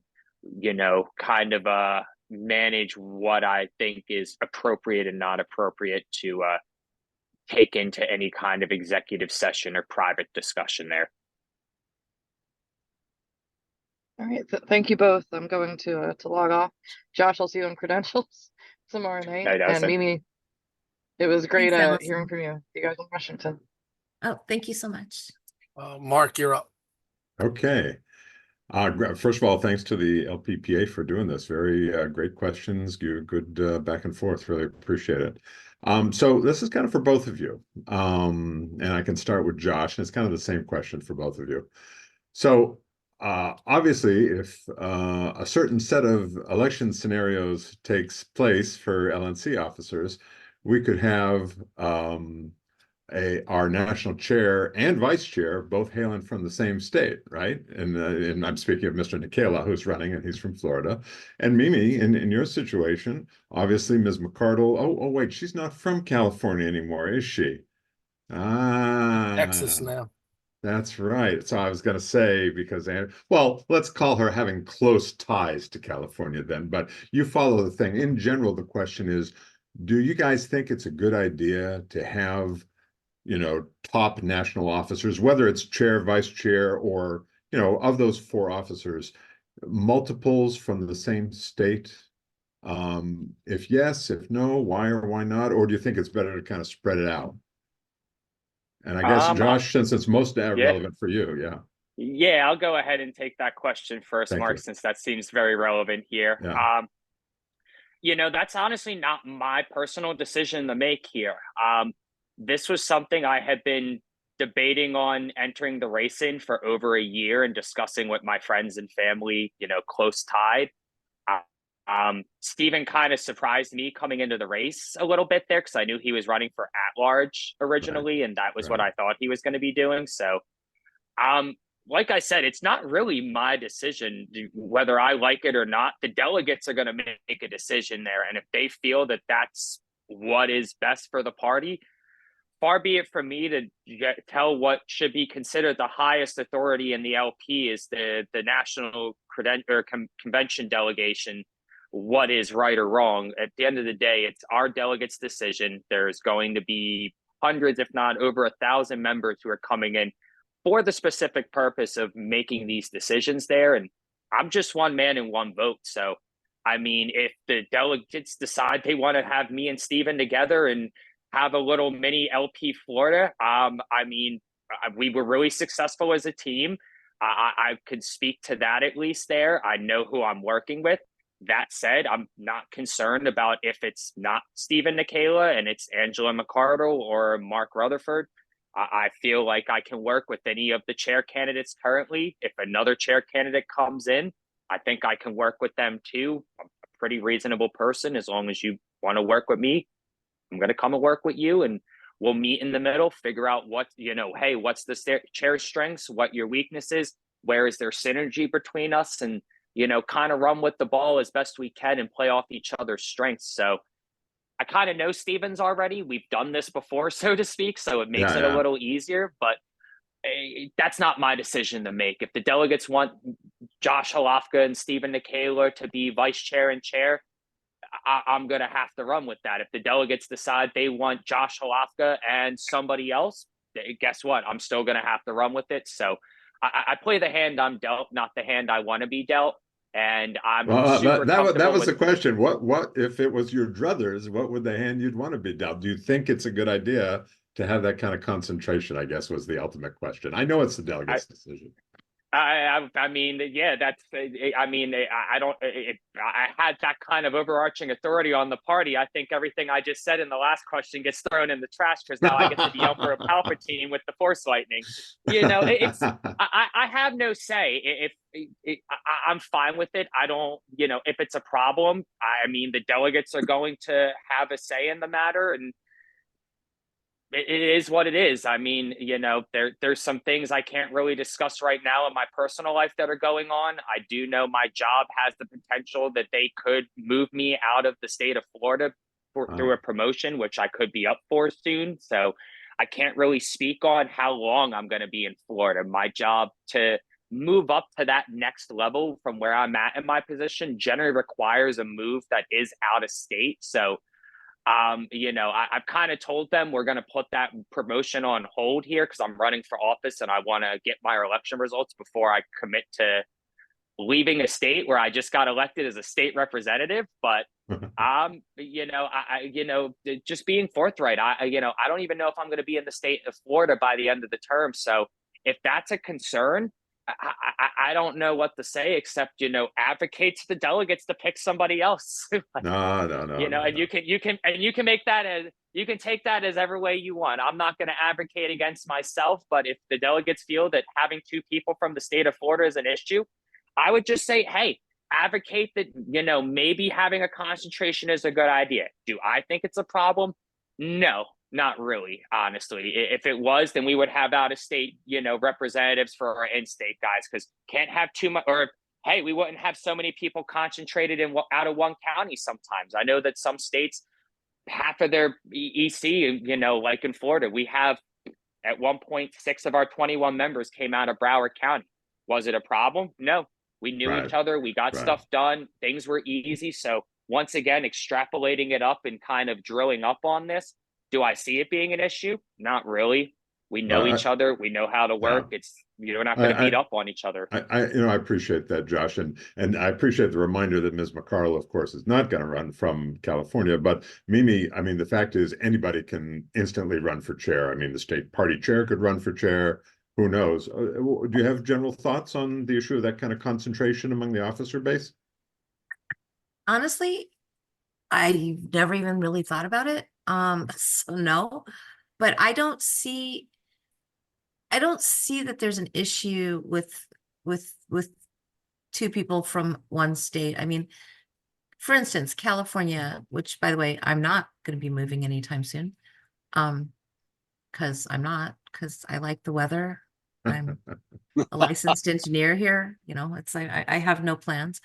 kind of manage what I think is appropriate and not appropriate to take into any kind of executive session or private discussion there. All right, thank you both. I'm going to log off. Josh, I'll see you on credentials tomorrow night. Hey, and Mimi, it was great Thanks, Allison. hearing from you. You guys in Washington. Oh, thank you so much. Mark, you're up. Okay. First of all, thanks to the LPPA for doing this. Very great questions, good back and forth. Really appreciate it. So this is kind of for both of you. And I can start with Josh, and it's kind of the same question for both of you. So obviously, if a certain set of election scenarios takes place for LNC officers, we could have our national chair and vice chair both hailing from the same state, right? And I'm speaking of Mr. Nikela, who's running, and he's from Florida. And Mimi, in your situation, obviously Ms. McCardle. Oh, wait, she's not from California anymore, is she? Texas Ah, now. that's right. So I was going to say, because, well, let's call her having close ties to California then. But you follow the thing. In general, the question is, do you guys think it's a good idea to have, top national officers, whether it's chair, vice chair, or, of those four officers, multiples from the same state? If yes, if no, why or why not? Or do you think it's better to kind of spread it out? And I guess, Josh, since it's most Yeah. relevant for you, yeah. Yeah, I'll go ahead and take that question first, Thank Mark, you. since that seems very relevant here. Yeah. That's honestly not my personal decision to make here. This was something I had been debating on entering the race in for over a year and discussing with my friends and family, close tied. Stephen kind of surprised me coming into the race a little bit there because I knew he was running for at large originally, and that was what I thought he was going to be doing. So, like I said, it's not really my decision whether I like it or not. The delegates are going to make a decision there, and if they feel that that's what is best for the party, far be it from me to tell what should be considered the highest authority in the LP is the national convention delegation what is right or wrong. At the end of the day, it's our delegates' decision. There's going to be hundreds, if not over 1,000 members who are coming in for the specific purpose of making these decisions there. And I'm just one man and one vote. So, I mean, if the delegates decide they want to have me and Stephen together and have a little mini LP Florida, we were really successful as a team. I could speak to that at least there. I know who I'm working with. That said, I'm not concerned about if it's not Stephen Nikela and it's Angela McCardle or Mark Rutherford. I feel like I can work with any of the chair candidates currently. If another chair candidate comes in, I think I can work with them too. I'm a pretty reasonable person. As long as you want to work with me, I'm going to come and work with you, and we'll meet in the middle, figure out what, hey, what's the chair's strengths, what your weakness is, where is there synergy between us, and kind of run with the ball as best we can and play off each other's strengths. So I kind of know Stevens already. We've done this before, so to speak, so it makes it a little easier, but that's not my decision to make. If the delegates want Josh Hlavka and Stephen Nikela to be vice chair and chair, I'm going to have to run with that. If the delegates decide they want Josh Hlavka and somebody else, guess what? I'm still going to have to run with it. So I play the hand I'm dealt, not the hand I want to be dealt. And I'm super comfortable that was with the question. What if it was your druthers? What would the hand you'd want to be dealt? Do you think it's a good idea to have that kind of concentration? I guess was the ultimate question. I know it's the delegates' decision. I mean, yeah, that's, I mean, I don't, I had that kind of overarching authority on the party. I think everything I just said in the last question gets thrown in the trash because now I get to be Emperor Palpatine with the Force lightning. I have no say. I'm fine with it. I don't, if it's a problem, I mean, the delegates are going to have a say in the matter, and it is what it is. I mean, there's some things I can't really discuss right now in my personal life that are going on. I do know my job has the potential that they could move me out of the state of Florida through a promotion, which I could be up for soon. So I can't really speak on how long I'm going to be in Florida. My job to move up to that next level from where I'm at in my position generally requires a move that is out of state. So I've kind of told them we're going to put that promotion on hold here because I'm running for office and I want to get my election results before I commit to leaving a state where I just got elected as a state representative. But just being forthright, I don't even know if I'm going to be in the state of Florida by the end of the term. So if that's a concern, I don't know what to say except, you know, advocate to the delegates to pick somebody else. Like, No, you know, and no. you can make that as, you can take that as every way you want. I'm not going to advocate against myself, but if the delegates feel that having 2 people from the state of Florida is an issue, I would just say, hey, advocate that, you know, maybe having a concentration is a good idea. Do I think it's a problem? No, not really, honestly. If it was, then we would have out of state, you know, representatives for our in-state guys, because can't have too much, or hey, we wouldn't have so many people concentrated in out of one county sometimes. I know that some states, half of their EC, you know, like in Florida, we have at one point 6 of our 21 members came out of Broward County. Was it a problem? No. We knew Right. each other. We got Right. stuff done. Things were easy. So once again, extrapolating it up and kind of drilling up on this, do I see it being an issue? Not really. We know each other. We know how to work. Yeah. It's, you're not going to beat up on each other. I appreciate that, Josh, and I appreciate the reminder that Ms. McCarl, of course, is not going to run from California. But Mimi, I mean, the fact is, anybody can instantly run for chair. I mean, the state party chair could run for chair. Who knows? Do you have general thoughts on the issue of that kind of concentration among the officer base? Honestly, I never even really thought about it. So no, but I don't see that there's an issue with 2 people from one state. I mean, for instance, California, which by the way, I'm not going to be moving anytime soon. Because I like the weather. I'm a licensed engineer here. You know, it's like I have no plans.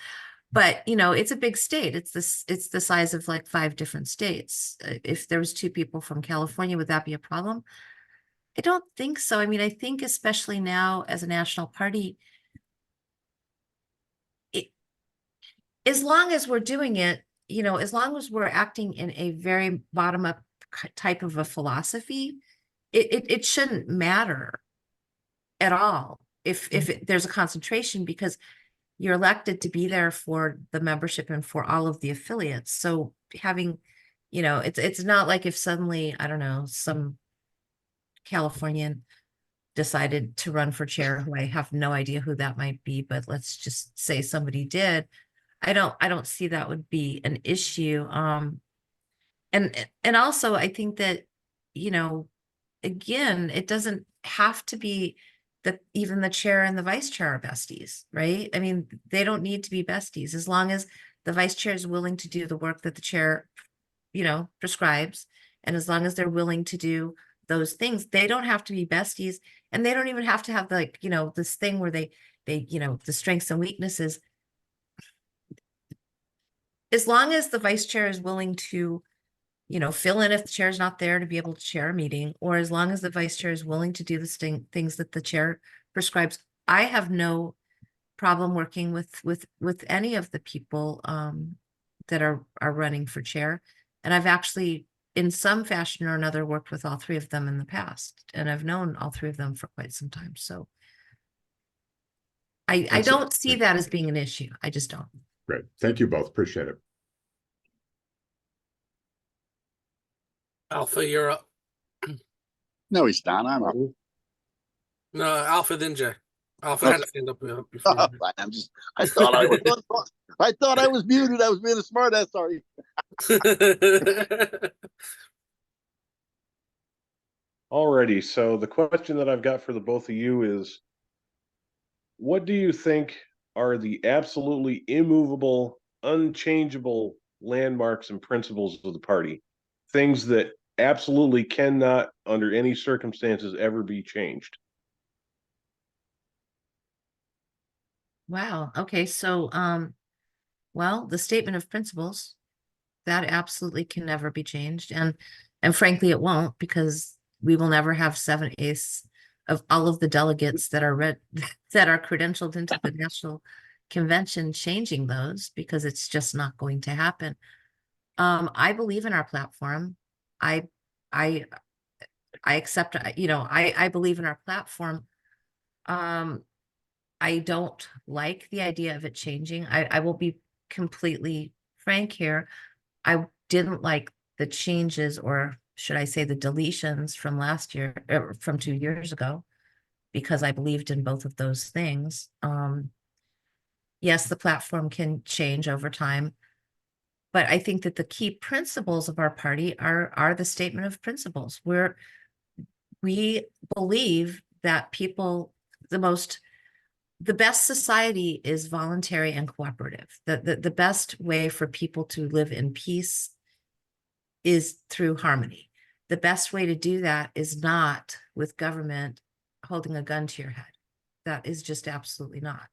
But you know, it's a big state. It's the size of like 5 different states. If there was 2 people from California, would that be a problem? I don't think so. I mean, I think especially now as a national party, as long as we're doing it, you know, as long as we're acting in a very bottom-up type of a philosophy, it shouldn't matter at all if there's a concentration, because you're elected to be there for the membership and for all of the affiliates. So having, you know, it's not like if suddenly, I don't know, some Californian decided to run for chair, who I have no idea who that might be, but let's just say somebody did. I don't see that would be an issue. And also I think that, you know, again, it doesn't have to be that even the chair and the vice chair are besties, right? I mean, they don't need to be besties as long as the vice chair is willing to do the work that the chair, you know, prescribes. And as long as they're willing to do those things, they don't have to be besties, and they don't even have to have like, you know, this thing where they, you know, the strengths and weaknesses. As long as the vice chair is willing to, you know, fill in if the chair is not there to be able to chair a meeting, or as long as the vice chair is willing to do the things that the chair prescribes, I have no problem working with any of the people that are running for chair. And I've actually, in some fashion or another, worked with all 3 of them in the past, and I've known all 3 of them for quite some time. So I don't see that as being an issue. I just don't. Great. Thank you both. Appreciate it. Alpha, you're up. No, he's not. I'm up. No, Alpha then Jay. Alpha had to stand up before. I thought I was. I thought I was muted. I was being a smart ass. Sorry. Alrighty, so the question that I've got for the both of you is, what do you think are the absolutely immovable, unchangeable landmarks and principles of the party? Things that absolutely cannot, under any circumstances, ever be changed. Wow. Okay. So, well, the statement of principles, that absolutely can never be changed. And frankly, it won't, because we will never have 7/8 of all of the delegates that are that are credentialed into the national convention changing those, because it's just not going to happen. I believe in our platform. I accept, you know, I believe in our platform. I don't like the idea of it changing. I will be completely frank here. I didn't like the changes, or should I say the deletions from last year, from 2 years ago. because I believed in both of those things. Yes, the platform can change over time, but I think that the key principles of our party are the statement of principles, where we believe that people, the best society is voluntary and cooperative. The best way for people to live in peace is through harmony. The best way to do that is not with government holding a gun to your head. That is just absolutely not.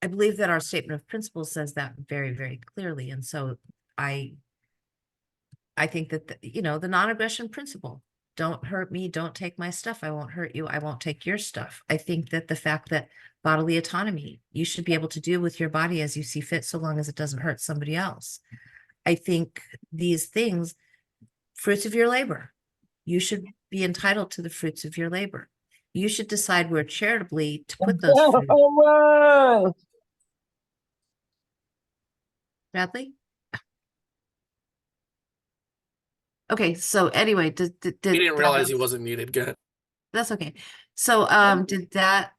I believe that our statement of principles says that very, very clearly. And so I think that, the non-aggression principle, don't hurt me, don't take my stuff, I won't hurt you, I won't take your stuff. I think that the fact that bodily autonomy, you should be able to do with your body as you see fit, so long as it doesn't hurt somebody else. I think these things, fruits of your labor, you should be entitled to the fruits of your labor. You should decide where charitably to put those fruits. Bradley? Okay, so anyway, He didn't realize he wasn't muted. Go ahead. That's okay. So, did that,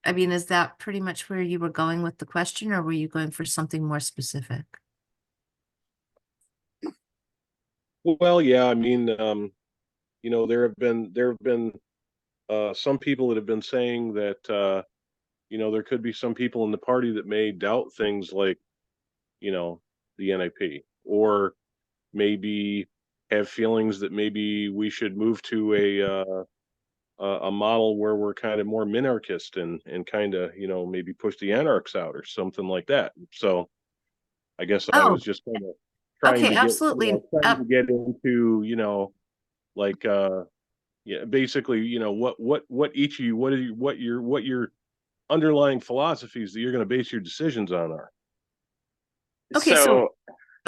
I mean, is that pretty much where you were going with the question, or were you going for something more specific? Well, yeah, I mean, there have been some people that have been saying that there could be some people in the party that may doubt things like, the NAP, or maybe have feelings that maybe we should move to a model where we're kind of more minarchist and kind of, maybe push the anarchs out or something like that. So I guess I was just kind of trying Okay, to get, absolutely. trying to get into, like, yeah, basically, what each of you, what your underlying philosophies that you're going to base your decisions on are. Okay, so,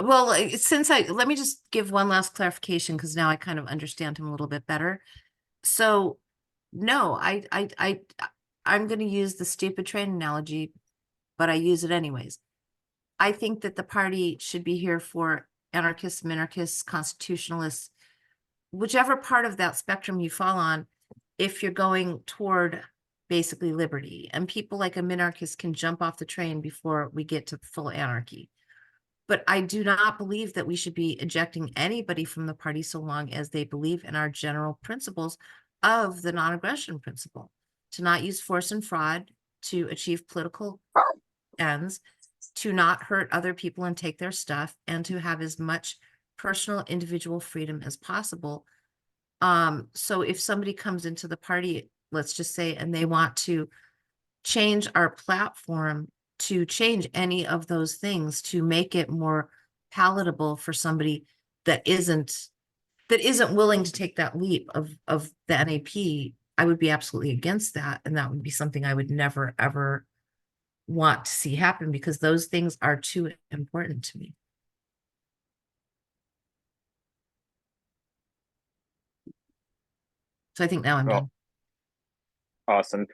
well, let me just give one last clarification, because now I kind of understand him a little bit better. So, no, I'm going to use the stupid train analogy, but I use it anyways. I think that the party should be here for anarchists, minarchists, constitutionalists, whichever part of that spectrum you fall on, if you're going toward basically liberty. And people like a minarchist can jump off the train before we get to full anarchy. But I do not believe that we should be ejecting anybody from the party so long as they believe in our general principles of the non-aggression principle, to not use force and fraud to achieve political ends, to not hurt other people and take their stuff, and to have as much personal individual freedom as possible. So if somebody comes into the party, let's just say, and they want to change our platform to change any of those things to make it more palatable for somebody that isn't willing to take that leap of the NAP, I would be absolutely against that. And that would be something I would never, ever want to see happen, because those things are too important to me. So I think now I'm done. Awesome.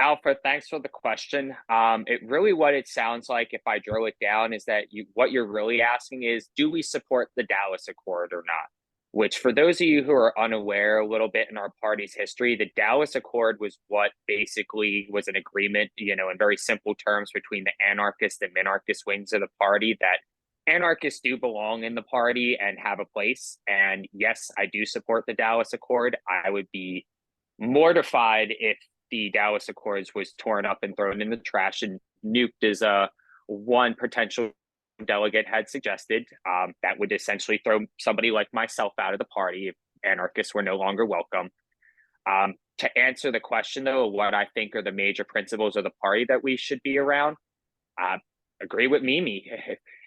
Alpha, thanks for the question. What it sounds like, if I drill it down, is that what you're really asking is, do we support the Dallas Accord or not? Which, for those of you who are unaware a little bit in our party's history, the Dallas Accord was what basically was an agreement, in very simple terms, between the anarchist and minarchist wings of the party, that anarchists do belong in the party and have a place. And yes, I do support the Dallas Accord. I would be mortified if the Dallas Accords was torn up and thrown in the trash and nuked, as one potential delegate had suggested. That would essentially throw somebody like myself out of the party if anarchists were no longer welcome. To answer the question, though, of what I think are the major principles of the party that we should be around, agree with Mimi.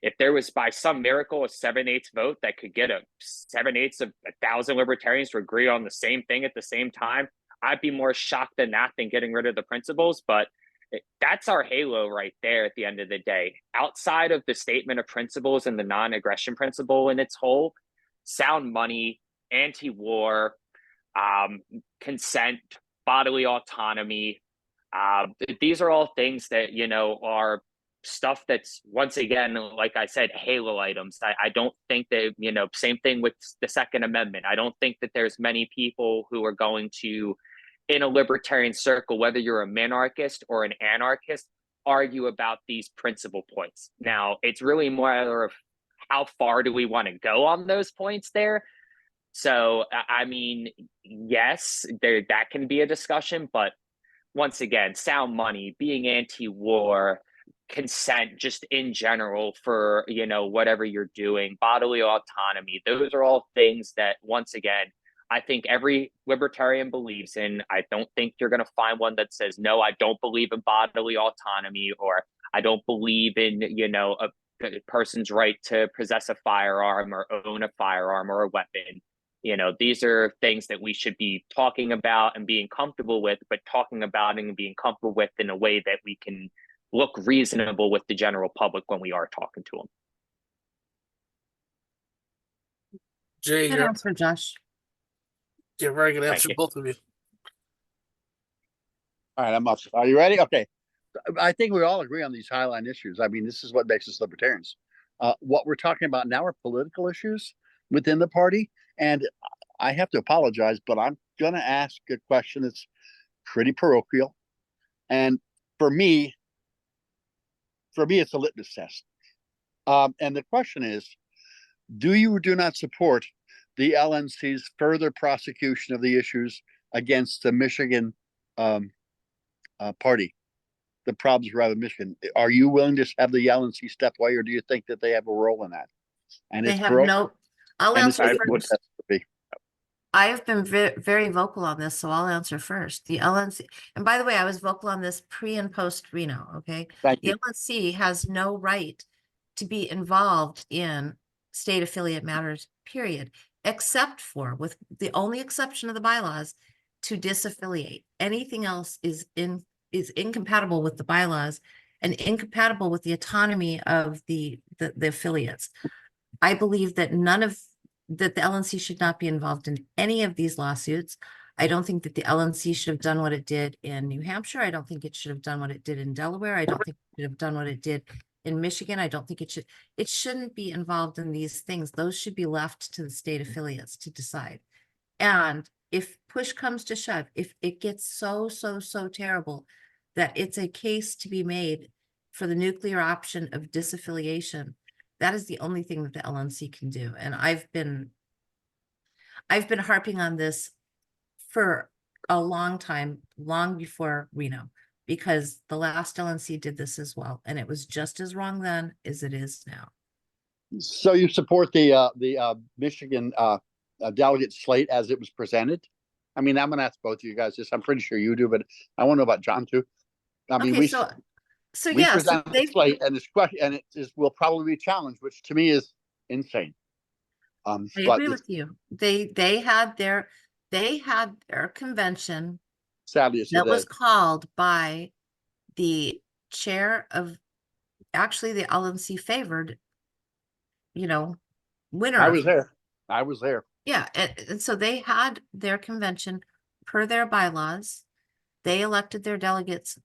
If there was, by some miracle, a 7/8 vote that could get 7/8 of 1,000 libertarians to agree on the same thing at the same time, I'd be more shocked than that than getting rid of the principles. But that's our halo right there at the end of the day. Outside of the statement of principles and the non-aggression principle in its whole, sound money, anti-war, consent, bodily autonomy, these are all things that, are stuff that's, once again, like I said, halo items. I don't think that, same thing with the Second Amendment. I don't think that there's many people who are going to in a libertarian circle, whether you're a minarchist or an anarchist, argue about these principal points. Now, it's really more of how far do we want to go on those points there. So, I mean, yes, that can be a discussion, but once again, sound money, being anti-war, consent just in general for, you know, whatever you're doing, bodily autonomy, those are all things that, once again, I think every libertarian believes in. I don't think you're going to find one that says, no, I don't believe in bodily autonomy, or I don't believe in, you know, a person's right to possess a firearm or own a firearm or a weapon. You know, these are things that we should be talking about and being comfortable with, but talking about and being comfortable with in a way that we can look reasonable with the general public when we are talking to them. Jay, Good you're answer, Josh. yeah, very good Thank answer, you. both of you. All right, I'm up. Are you ready? Okay. I think we all agree on these highline issues. I mean, this is what makes us libertarians. What we're talking about now are political issues within the party. And I have to apologize, but I'm going to ask a question that's pretty parochial. And for me, it's a litmus test. And the question is, do you or do not support the LNC's further prosecution of the issues against the Michigan party? The problems around Michigan. Are you willing to have the LNC step away, or do you think that they have a role in that? And They it's have broke. no, I'll And it's answer what first. that would be. I have been very vocal on this, so I'll answer first. The LNC, and by the way, I was vocal on this pre and post Reno, okay? Thank The you. LNC has no right to be involved in state affiliate matters, period, except for, with the only exception of the bylaws, to disaffiliate. Anything else is incompatible with the bylaws and incompatible with the autonomy of the affiliates. I believe that that the LNC should not be involved in any of these lawsuits. I don't think that the LNC should have done what it did in New Hampshire. I don't think it should have done what it did in Delaware. I don't think it should have done what it did in Michigan. I don't think it shouldn't be involved in these things. Those should be left to the state affiliates to decide. And if push comes to shove, if it gets so terrible that it's a case to be made for the nuclear option of disaffiliation, that is the only thing that the LNC can do. And I've been harping on this for a long time, long before Reno, because the last LNC did this as well. And it was just as wrong then as it is now. So you support the Michigan delegate slate as it was presented? I mean, I'm going to ask both of you guys this. I'm pretty sure you do, but I want to know about John too. I mean, Okay, we present the slate, and this question, and it will probably be challenged, which to me is insane. I agree with you. They had their convention sadly that was called by the chair of, actually the LNC favored, you know, winner. I was there. Yeah, and so they had their convention per their bylaws. They elected their delegates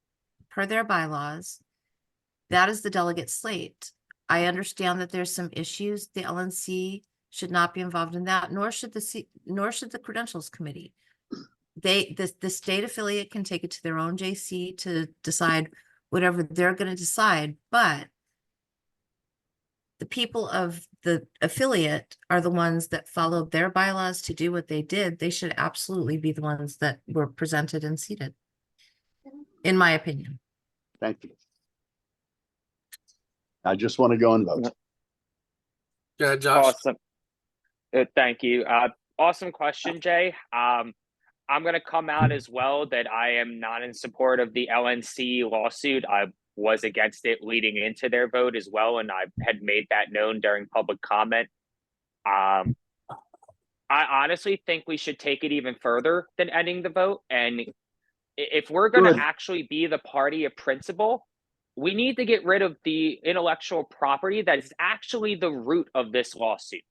per their bylaws. That is the delegate slate. I understand that there's some issues. The LNC should not be involved in that, nor should the credentials committee. The state affiliate can take it to their own JC to decide whatever they're going to decide, but the people of the affiliate are the ones that followed their bylaws to do what they did. They should absolutely be the ones that were presented and seated, in my opinion. Thank you. I just want to go and vote. Yeah, Josh. Awesome. Thank you. Awesome question, Jay. I'm going to come out as well that I am not in support of the LNC lawsuit. I was against it leading into their vote as well, and I had made that known during public comment. I honestly think we should take it even further than ending the vote. And if we're going to actually be the party of principle, we need to get rid of the intellectual property that is actually the root of this lawsuit.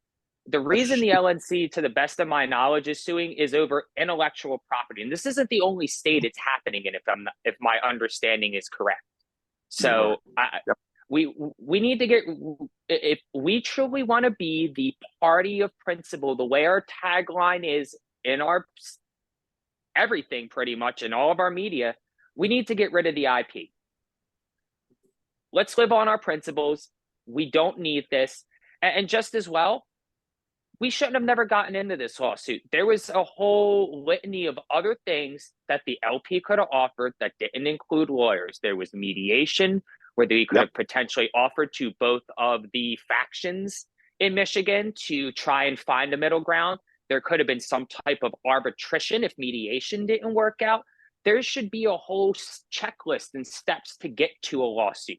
The reason the LNC, to the best of my knowledge, is suing is over intellectual property. And this isn't the only state it's happening in, if my understanding is correct. So we need to get, if we truly want to be the party of principle, the way our tagline is in our everything pretty much in all of our media, we need to get rid of the IP. Let's live on our principles. We don't need this. And just as well, we shouldn't have never gotten into this lawsuit. There was a whole litany of other things that the LP could have offered that didn't include lawyers. There was mediation where they could have potentially offered to both of the factions in Michigan to try and find a middle ground. There could have been some type of arbitration if mediation didn't work out. There should be a whole checklist and steps to get to a lawsuit.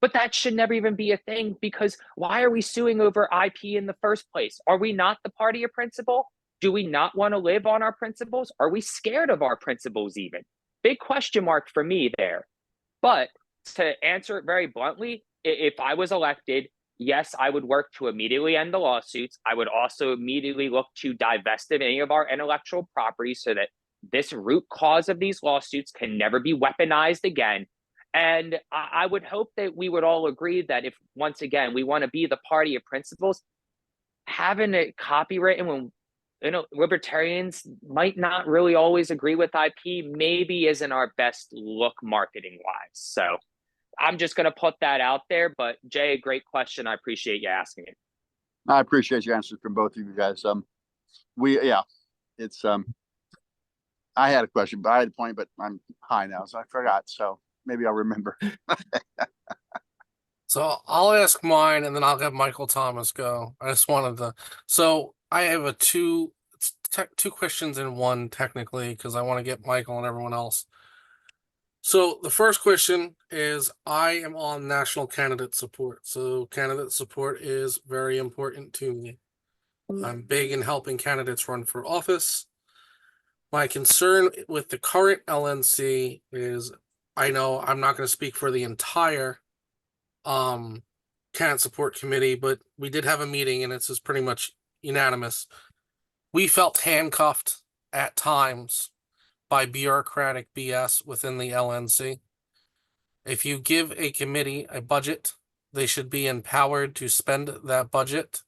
But that should never even be a thing, because why are we suing over IP in the first place? Are we not the party of principle? Do we not want to live on our principles? Are we scared of our principles even? Big question mark for me there. But to answer it very bluntly, if I was elected, yes, I would work to immediately end the lawsuits. I would also immediately look to divest of any of our intellectual property so that this root cause of these lawsuits can never be weaponized again. And I would hope that we would all agree that if, once again, we want to be the party of principles, having it copywritten when, you know, libertarians might not really always agree with IP maybe isn't our best look marketing wise. So I'm just going to put that out there. But Jay, great question. I appreciate you asking it. I appreciate your answers from both of you guys. I had a question, but I had a point, but I'm high now, so I forgot. So maybe I'll remember. So I'll ask mine, and then I'll have Michael Thomas go. I just wanted to. So I have two questions in one technically, because I want to get Michael and everyone else. So the first question is, I am on national candidate support. So candidate support is very important to me. I'm big in helping candidates run for office. My concern with the current LNC is, I know I'm not going to speak for the entire candidate support committee, but we did have a meeting and it's just pretty much unanimous. We felt handcuffed at times by bureaucratic BS within the LNC. If you give a committee a budget, they should be empowered to spend that budget.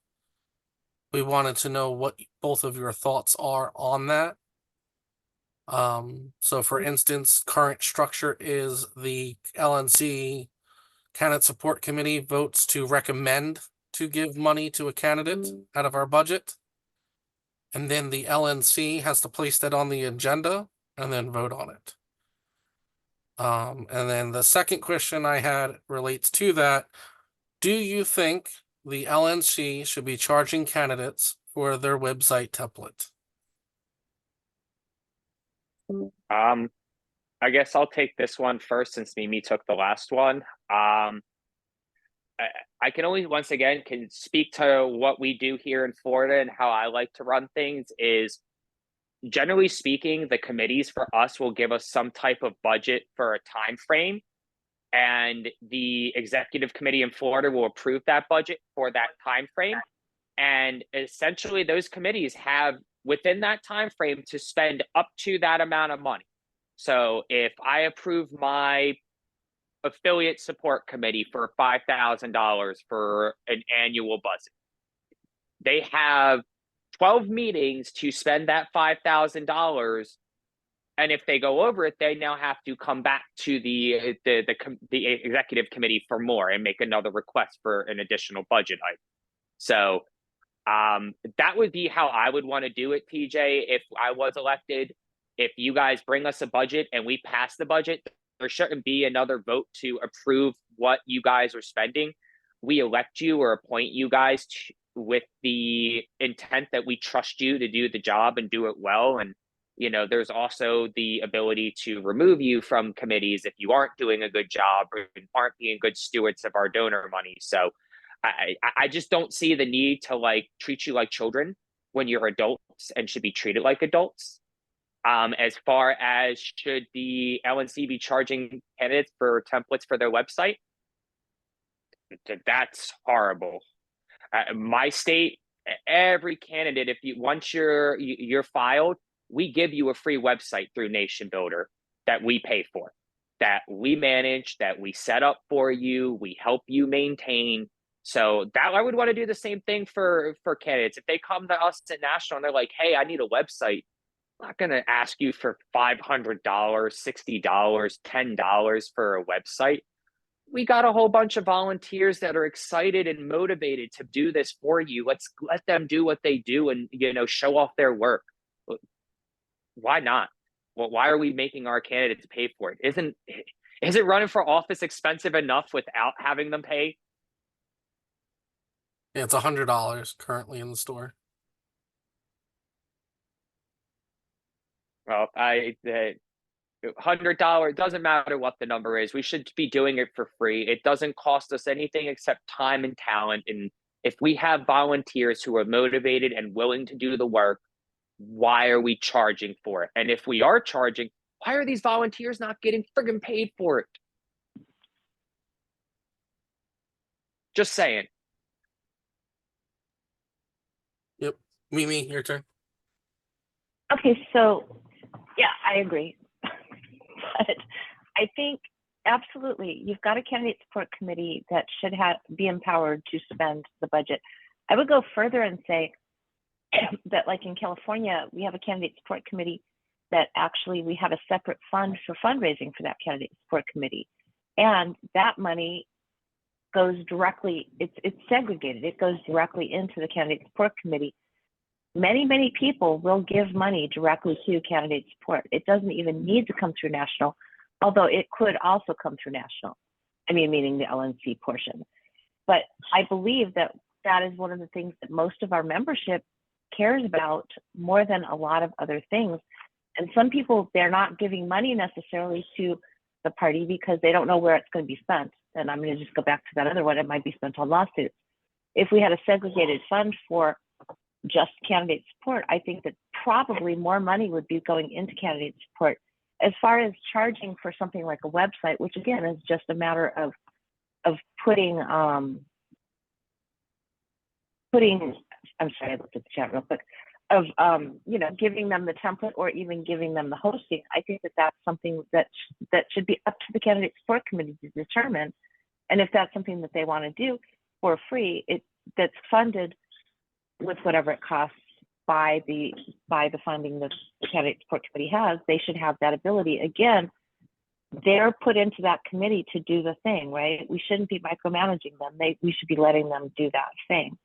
We wanted to know what both of your thoughts are on that. So for instance, current structure is the LNC candidate support committee votes to recommend to give money to a candidate out of our budget. And then the LNC has to place that on the agenda and then vote on it. And then the second question I had relates to that. Do you think the LNC should be charging candidates for their website template? I guess I'll take this one first since Mimi took the last one. I can only, once again, can speak to what we do here in Florida and how I like to run things is, generally speaking, the committees for us will give us some type of budget for a time frame, and the executive committee in Florida will approve that budget for that time frame. And essentially those committees have within that time frame to spend up to that amount of money. So if I approve my affiliate support committee for $5,000 for an annual budget, they have 12 meetings to spend that $5,000. And if they go over it, they now have to come back to the executive committee for more and make another request for an additional budget item. So that would be how I would want to do it, TJ, if I was elected. If you guys bring us a budget and we pass the budget, there shouldn't be another vote to approve what you guys are spending. We elect you or appoint you guys with the intent that we trust you to do the job and do it well. And, you know, there's also the ability to remove you from committees if you aren't doing a good job or aren't being good stewards of our donor money. So I just don't see the need to like treat you like children when you're adults and should be treated like adults. As far as should the LNC be charging candidates for templates for their website, that's horrible. My state, every candidate, if you once you're filed, we give you a free website through Nation Builder that we pay for, that we manage, that we set up for you, we help you maintain. So that I would want to do the same thing for candidates. If they come to us at National and they're like, hey, I need a website, I'm not going to ask you for $500, $60, $10 for a website. We got a whole bunch of volunteers that are excited and motivated to do this for you. Let's let them do what they do and, you know, show off their work. Why not? Well, why are we making our candidates pay for it? Is it running for office expensive enough without having them pay? Yeah, it's $100 currently in the store. Well, $100, doesn't matter what the number is. We should be doing it for free. It doesn't cost us anything except time and talent. And if we have volunteers who are motivated and willing to do the work, why are we charging for it? And if we are charging, why are these volunteers not getting friggin' paid for it? Just saying. Yep. Mimi, your turn. Okay, so yeah, I agree. But I think absolutely, you've got a candidate support committee that should be empowered to spend the budget. I would go further and say that, like in California, we have a candidate support committee that actually we have a separate fund for fundraising for that candidate support committee, and that money goes directly. It's segregated. It goes directly into the candidate support committee. Many people will give money directly to candidate support. It doesn't even need to come through national, although it could also come through national. I mean, meaning the LNC portion. But I believe that that is one of the things that most of our membership cares about more than a lot of other things. And some people, they're not giving money necessarily to the party because they don't know where it's going to be spent. And I'm going to just go back to that other one. It might be spent on lawsuits. If we had a segregated fund for just candidate support, I think that probably more money would be going into candidate support. As far as charging for something like a website, which again is just a matter of putting I'm sorry, I looked at the chat real quick, of you know, giving them the template or even giving them the hosting. I think that that's something that should be up to the candidate support committee to determine. And if that's something that they want to do for free, that's funded with whatever it costs by the funding that the candidate support committee has, they should have that ability. Again, they're put into that committee to do the thing, right? We shouldn't be micromanaging them. We should be letting them do that thing.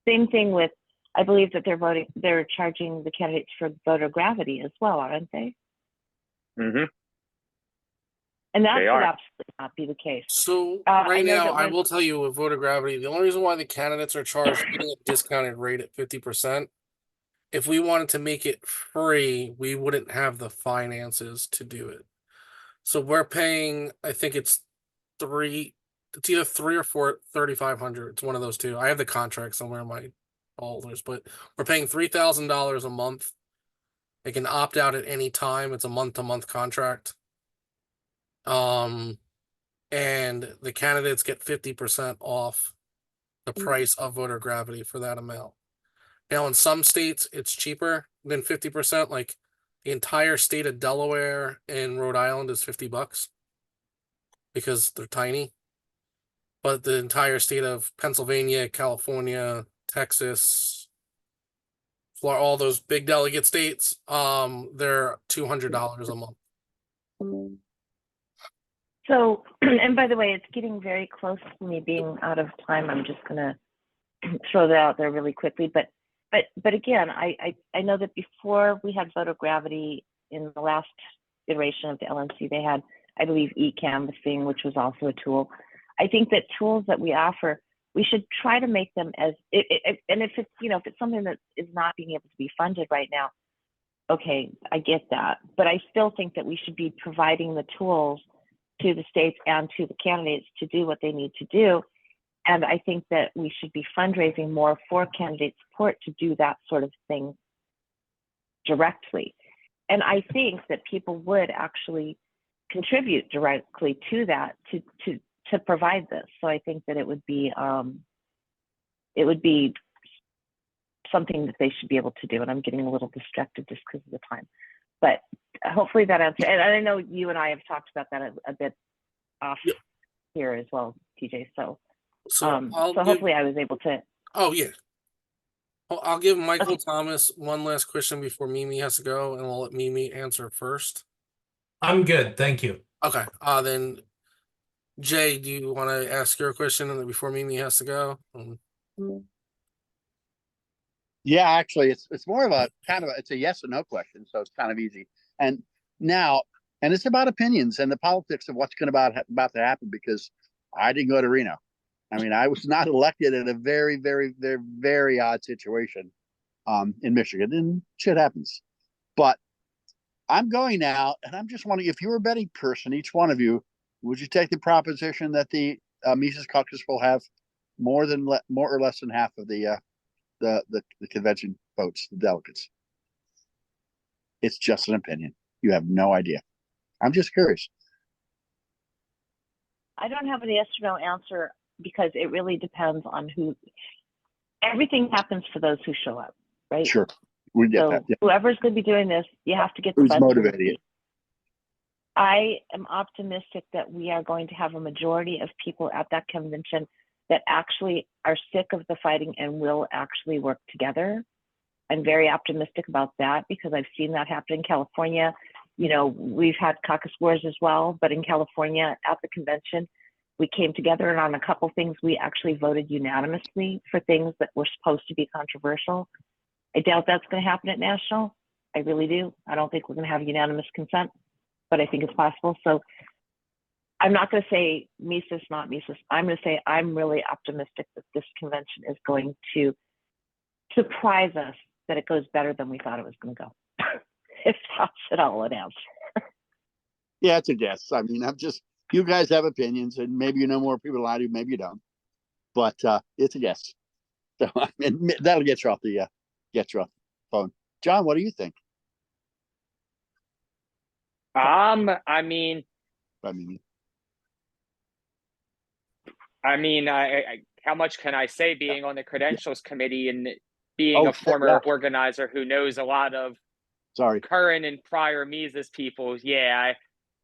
Same thing with, I believe that they're charging the candidates for voter gravity as well, aren't they? Mm-hmm. And that should absolutely not be the case. So right now, I will tell you with voter gravity, the only reason why the candidates are charged getting a discounted rate at 50%, if we wanted to make it free, we wouldn't have the finances to do it. So we're paying, I think it's either 3 or 4, 3,500. It's one of those two. I have the contract somewhere in my folders, but we're paying $3,000 a month. They can opt out at any time. It's a month-to-month contract. And the candidates get 50% off the price of voter gravity for that amount. Now, in some states, it's cheaper than 50%. Like the entire state of Delaware and Rhode Island is $50 because they're tiny. But the entire state of Pennsylvania, California, Texas, Florida, all those big delegate states, they're $200 a month. So, and by the way, it's getting very close to me being out of time. I'm just gonna throw that out there really quickly. But again, I know that before we had voter gravity in the last iteration of the LNC, they had, I believe, e-canvassing, which was also a tool. I think that tools that we offer, we should try to make them as, and if it's, you know, if it's something that is not being able to be funded right now, okay, I get that. But I still think that we should be providing the tools to the states and to the candidates to do what they need to do. And I think that we should be fundraising more for candidate support to do that sort of thing directly. And I think that people would actually contribute directly to that to provide this. So I think that it would be something that they should be able to do. And I'm getting a little distracted just because of the time. But hopefully that answers. And I know you and I have talked about that a bit off here as well, TJ. So hopefully I was able to. Oh yeah. I'll give Michael Thomas one last question before Mimi has to go, and we'll let Mimi answer first. I'm good, thank you. Okay. Then Jay, do you want to ask your question and then before Mimi has to go? Yeah, actually, it's more of a it's a yes or no question, so it's kind of easy. And now, and it's about opinions and the politics of what's going about to happen, because I didn't go to Reno. I mean, I was not elected in a very, very, very, very odd situation in Michigan, and shit happens. But I'm going now, and I'm just wondering, if you were a betting person, each one of you, would you take the proposition that the Mises Caucus will have more or less than half of the convention votes, the delegates? It's just an opinion. You have no idea. I'm just curious. I don't have a yes or no answer, because it really depends on who. Everything happens for those who show up, right? Sure, we get So that. Yeah. whoever's going to be doing this, you have to get the Who's best. motivated? I am optimistic that we are going to have a majority of people at that convention that actually are sick of the fighting and will actually work together. I'm very optimistic about that, because I've seen that happen in California. You know, we've had caucus wars as well, but in California at the convention, we came together, and on a couple things, we actually voted unanimously for things that were supposed to be controversial. I doubt that's going to happen at national. I really do. I don't think we're going to have unanimous consent, but I think it's possible. So I'm not going to say Mises, not Mises. I'm going to say I'm really optimistic that this convention is going to surprise us, that it goes better than we thought it was going to go. If that's at all an answer. Yeah, it's a guess. I mean, you guys have opinions, and maybe you know more people than I do, maybe you don't. But it's a guess. So I mean, that'll get you off the phone. John, what do you think? I mean, how much can I say, being on the credentials committee and being a former organizer who knows a lot of current and prior Mises people? Yeah,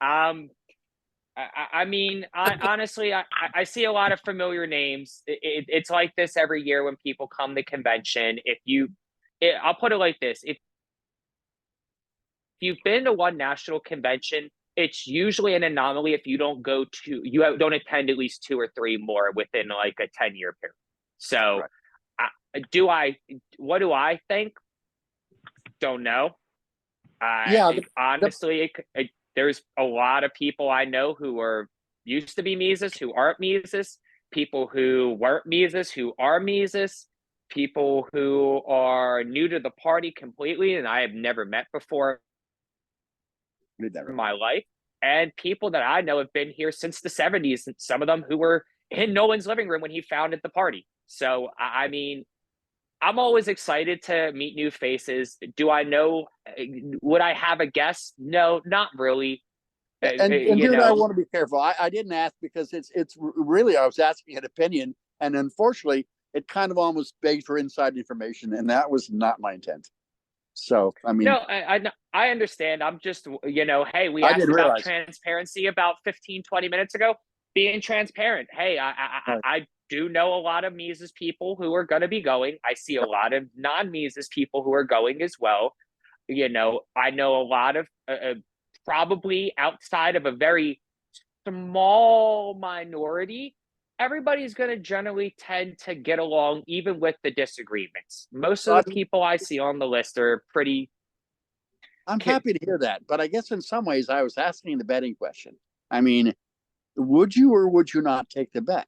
I mean, honestly, I see a lot of familiar names. It's like this every year when people come to convention. I'll put it like this: if you've been to one national convention, it's usually an anomaly if you don't don't attend at least 2 or 3 more within like a 10-year period. So, what do I think? Don't know. Honestly, there's a lot of people I know who used to be Mises, who aren't Mises, people who weren't Mises, who are Mises, people who are new to the party completely, and I have never met before in my life, and people that I know have been here since the 70s, and some of them who were in Nolan's living room when he founded the party. So, I mean, I'm always excited to meet new faces. Do I know? Would I have a guess? No, not really. And here I want to be careful. I didn't ask because it's really, I was asking an opinion, and unfortunately, it kind of almost begged for inside information, and that was not my intent. So, I mean, no, I understand. I'm just, hey, we asked about transparency about 15, 20 minutes ago. Being transparent. Hey, I do know a lot of Mises people who are going to be going. I see a lot of non-Mises people who are going as well. I know a lot of probably outside of a very small minority, everybody's going to generally tend to get along even with the disagreements. Most of the people I see on the list are pretty. I'm happy to hear that, but I guess in some ways I was asking the betting question. I mean, would you or would you not take the bet?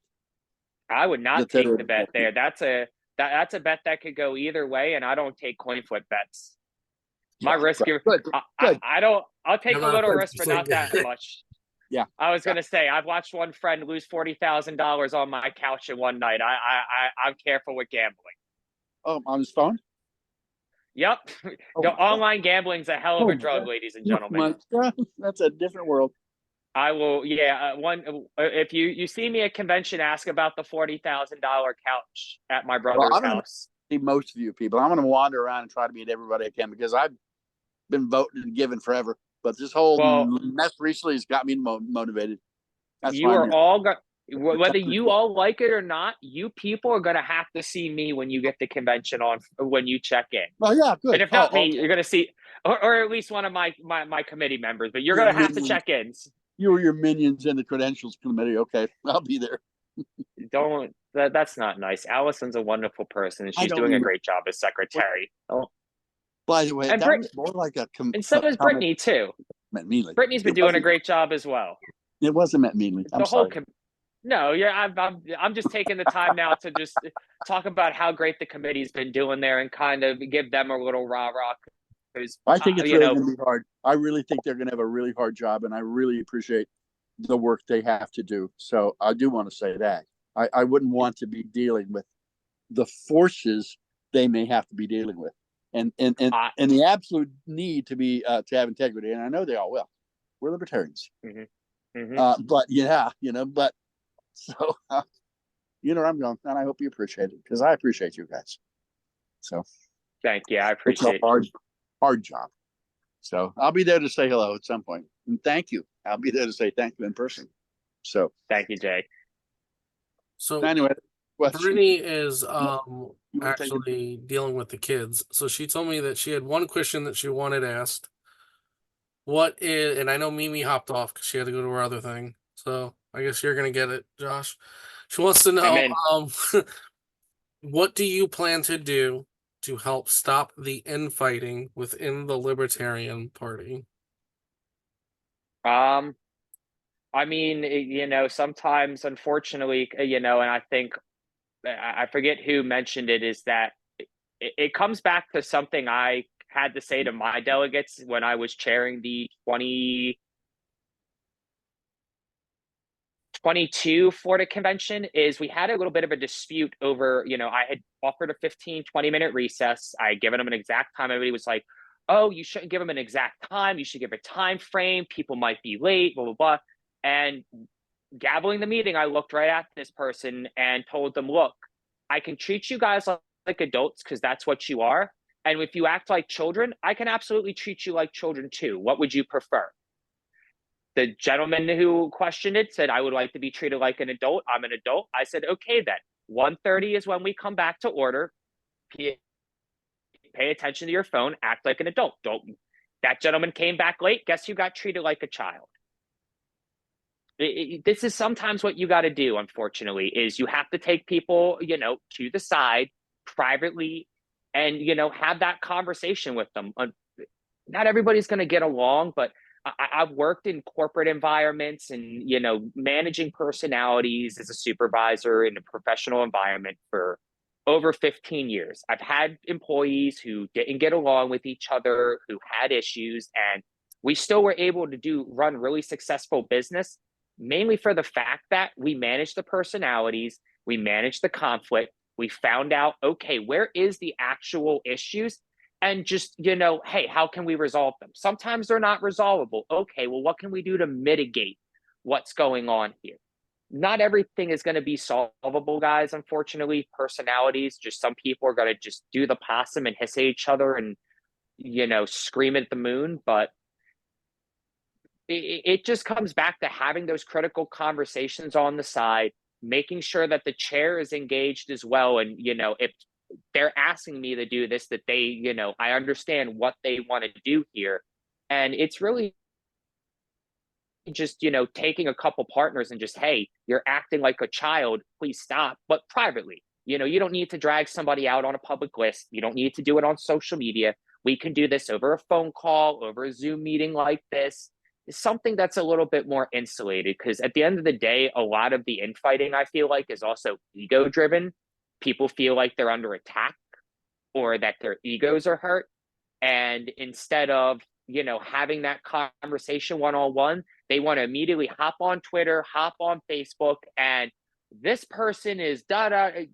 I would not take the bet there. That's a bet that could go either way, and I don't take coin flip bets. My risk here, I'll take a little risk, but not that much. Yeah. I was gonna say, I've watched one friend lose $40,000 on my couch in one night. I'm careful with gambling. Oh, on his phone? Yep. Online gambling's a hell of a drug, ladies and gentlemen. That's a different world. I will, if you see me at convention, ask about the $40,000 couch at my brother's house. See most of you people. I'm going to wander around and try to meet everybody I can, because I've been voting and giving forever. But this whole mess recently has got me motivated. You are all Whether you all like it or not, you people are gonna have to see me when you get the convention on when you check in. Oh yeah, good. And if not me, you're gonna see, or at least one of my committee members. But you're Your gonna have to minions. check in. You or your minions in the credentials committee. Okay, I'll be there. Don't. That's not nice. Allison's a wonderful person, and I she's don't doing a even- great job as secretary. Oh, By the way, And that Brit- was more like a and so is Brittany too. meant meanly. Brittany's been It doing a wasn't- great job as well. It wasn't meant meanly. I'm The whole sorry. No, yeah, I'm just taking the time now to just talk about how great the committee's been doing there and kind of give them a little rah-rah. Because I think it's you really know, going to be hard. I really think they're going to have a really hard job, and I really appreciate the work they have to do. So I do want to say that I wouldn't want to be dealing with the forces they may have to be dealing with, and the absolute need to be to have integrity. And I know they all will. We're libertarians, but yeah, but so where I'm going, and I hope you appreciate it because I appreciate you guys. So thank you. I it's appreciate a hard job. So I'll be there to say hello at some point. And thank you. I'll be there to say thank you in person. So Thank you, Jay. So anyway, question. Brittany is You wanna take it? actually dealing with the kids. So she told me that she had one question that she wanted asked. What is, and I know Mimi hopped off because she had to go to her other thing. So I guess you're gonna get it, Josh. She wants to I'm in. know, what do you plan to do to help stop the infighting within the Libertarian Party? I mean, sometimes, unfortunately, and I think I forget who mentioned it, is that it comes back to something I had to say to my delegates when I was chairing the 2022 Florida convention. Is we had a little bit of a dispute over, I had offered a 15-20 minute recess. I had given them an exact time. Everybody was like, oh, you shouldn't give them an exact time. You should give a time frame. People might be late, blah, blah, blah. And gaveling the meeting, I looked right at this person and told them, look, I can treat you guys like adults because that's what you are. And if you act like children, I can absolutely treat you like children too. What would you prefer? The gentleman who questioned it said, I would like to be treated like an adult. I'm an adult. I said, okay, then 1:30 is when we come back to order. Pay attention to your phone, act like an adult. Don't. That gentleman came back late. Guess who got treated like a child? This is sometimes what you got to do, unfortunately, is you have to take people, to the side privately and, have that conversation with them. Not everybody's going to get along, but I've worked in corporate environments and, managing personalities as a supervisor in a professional environment for over 15 years. I've had employees who didn't get along with each other, who had issues, and we still were able to run really successful business, mainly for the fact that we managed the personalities, we managed the conflict, we found out, okay, where is the actual issues? And just, hey, how can we resolve them? Sometimes they're not resolvable. Okay, well, what can we do to mitigate what's going on here? Not everything is going to be solvable, guys, unfortunately. Personalities, just some people are going to just do the possum and hiss at each other and, scream at the moon. But it just comes back to having those critical conversations on the side, making sure that the chair is engaged as well. And, if they're asking me to do this, that they, I understand what they want to do here. And it's really just, taking a couple partners and just, hey, you're acting like a child, please stop, but privately. You don't need to drag somebody out on a public list. You don't need to do it on social media. We can do this over a phone call, over a Zoom meeting like this. It's something that's a little bit more insulated, because at the end of the day, a lot of the infighting, I feel like, is also ego driven. People feel like they're under attack or that their egos are hurt. And instead of, having that conversation one-on-one, they want to immediately hop on Twitter, hop on Facebook, and this person is da-da.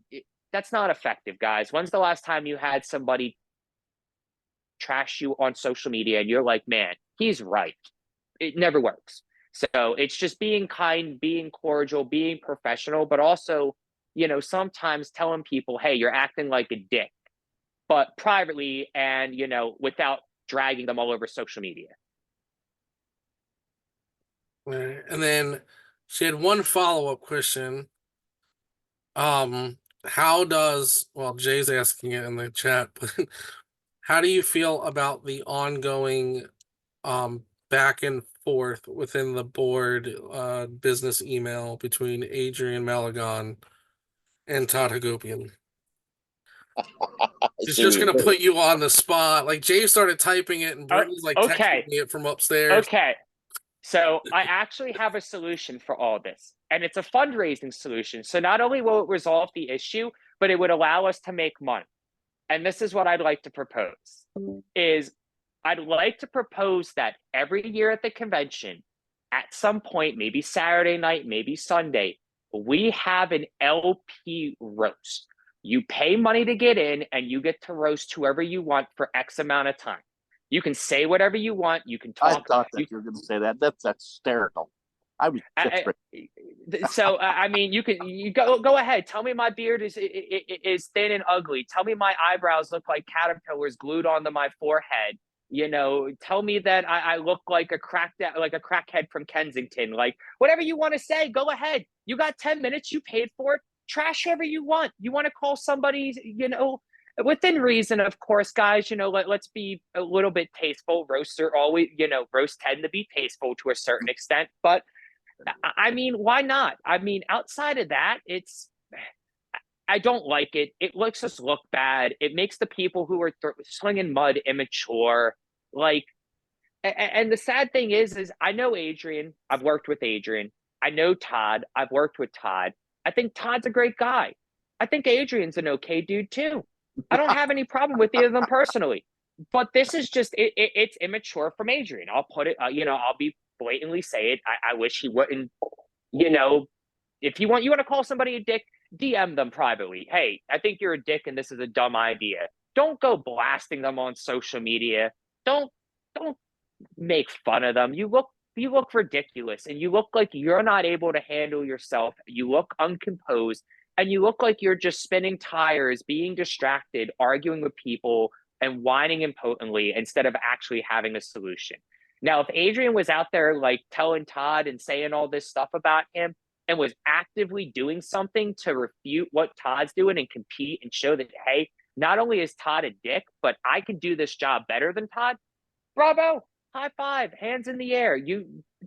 That's not effective, guys. When's the last time you had somebody trash you on social media and you're like, man, he's right? It never works. So it's just being kind, being cordial, being professional, but also, sometimes telling people, hey, you're acting like a dick, but privately and, without dragging them all over social media. And then She had one follow-up question. How does, well, Jay's asking it in the chat, but how do you feel about the ongoing back and forth within the board business email between Adrian Malagon and Todd Hagopian? She's just gonna put you on the spot. Like Jay started typing it and Brittany's like Okay. texting me it from upstairs. Okay. So I actually have a solution for all this, and it's a fundraising solution. So not only will it resolve the issue, but it would allow us to make money. And this is what I'd like to propose is I'd like to propose that every year at the convention, at some point, maybe Saturday night, maybe Sunday, we have an LP roast. You pay money to get in and you get to roast whoever you want for X amount of time. You can say whatever you want. You can I talk. thought that you were going to say that. That's hysterical. I was. So I mean, you go ahead. Tell me my beard is thin and ugly. Tell me my eyebrows look like caterpillars glued onto my forehead. You know, tell me that I look like a crackhead from Kensington. Like whatever you want to say, go ahead. You got 10 minutes. You paid for it. Trash whoever you want. You want to call somebody, you know, within reason, of course, guys. You know, let's be a little bit tasteful. Roasts are always, you know, roasts tend to be tasteful to a certain extent, but I mean, why not? I mean, outside of that, I don't like it. It makes us look bad. It makes the people who are slinging mud immature. Like, and the sad thing is I know Adrian. I've worked with Adrian. I know Todd. I've worked with Todd. I think Todd's a great guy. I think Adrian's an okay dude too. I don't have any problem with either of them personally. But this is just it's immature from Adrian. I'll put it. You know, I'll be blatantly say it. I wish he wouldn't. You know, if you want to call somebody a dick, DM them privately. Hey, I think you're a dick and this is a dumb idea. Don't go blasting them on social media. Don't make fun of them. You look ridiculous and you look like you're not able to handle yourself. You look uncomposed and you look like you're just spinning tires, being distracted, arguing with people and whining impotently instead of actually having a solution. Now, if Adrian was out there like telling Todd and saying all this stuff about him and was actively doing something to refute what Todd's doing and compete and show that, hey, not only is Todd a dick, but I can do this job better than Todd, bravo, high five, hands in the air.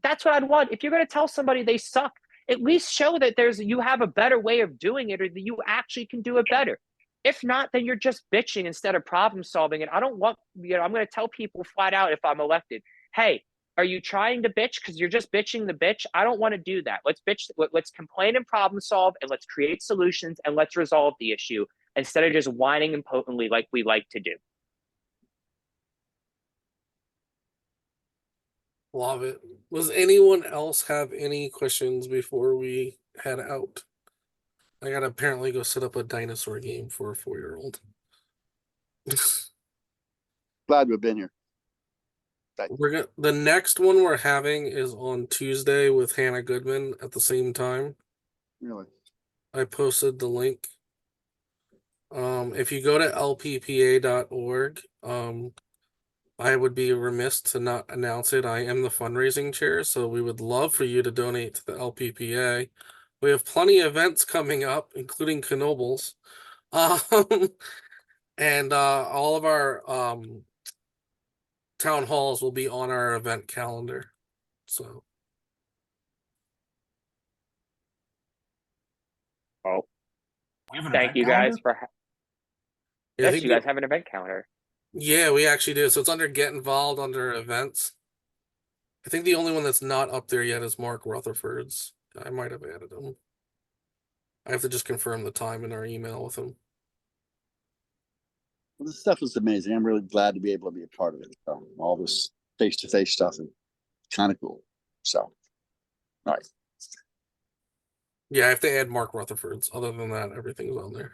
That's what I'd want. If you're going to tell somebody they suck, at least show that you have a better way of doing it or that you actually can do it better. If not, then you're just bitching instead of problem solving. And I don't want, I'm going to tell people flat out if I'm elected, hey, are you trying to bitch because you're just bitching the bitch? I don't want to do that. Let's bitch. Let's complain and problem solve, and let's create solutions and let's resolve the issue instead of just whining impotently like we like to do. Love it. Does anyone else have any questions before we head out? I gotta apparently go set up a dinosaur game for a 4-year-old. Glad we've been here. The next one we're having is on Tuesday with Hannah Goodman at the same time. Really? I posted the link. If you go to lppa.org, I would be remiss to not announce it. I am the fundraising chair, so we would love for you to donate to the LPPA. We have plenty of events coming up, including Knobles. And all of our town halls will be on our event calendar. So. Thank you guys for. Yes, you guys have an event calendar. Yeah, we actually do. So it's under Get Involved under events. I think the only one that's not up there yet is Mark Rutherford's. I might have added him. I have to just confirm the time in our email with him. Well, this stuff is amazing. I'm really glad to be able to be a part of it. All this face-to-face stuff is kind of cool. So, all right. Yeah, I have to add Mark Rutherford's. Other than that, everything's on there.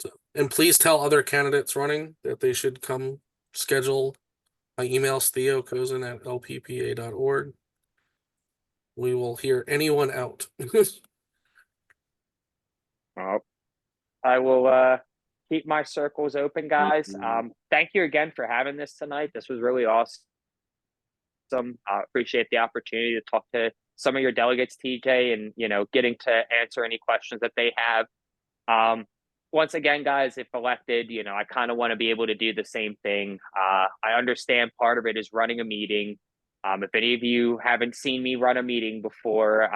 So, and please tell other candidates running that they should come schedule. My email's theo.kozin@lppa.org. We will hear anyone out. I will keep my circles open, guys. Thank you again for having this tonight. This was really awesome. awesome. Appreciate the opportunity to talk to some of your delegates, TJ, and, you know, getting to answer any questions that they have. Once again, guys, if elected, you know, I kind of want to be able to do the same thing. I understand part of it is running a meeting. If any of you haven't seen me run a meeting before,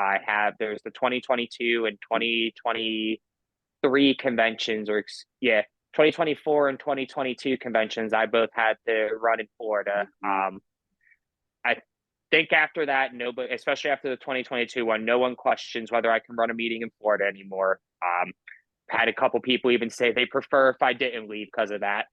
there's the 2022 and 2023 conventions, 2024 and 2022 conventions I both had to run in Florida. I think after that, nobody, especially after the 2022 one, no one questions whether I can run a meeting in Florida anymore. Had a couple people even say they prefer if I didn't leave because of that.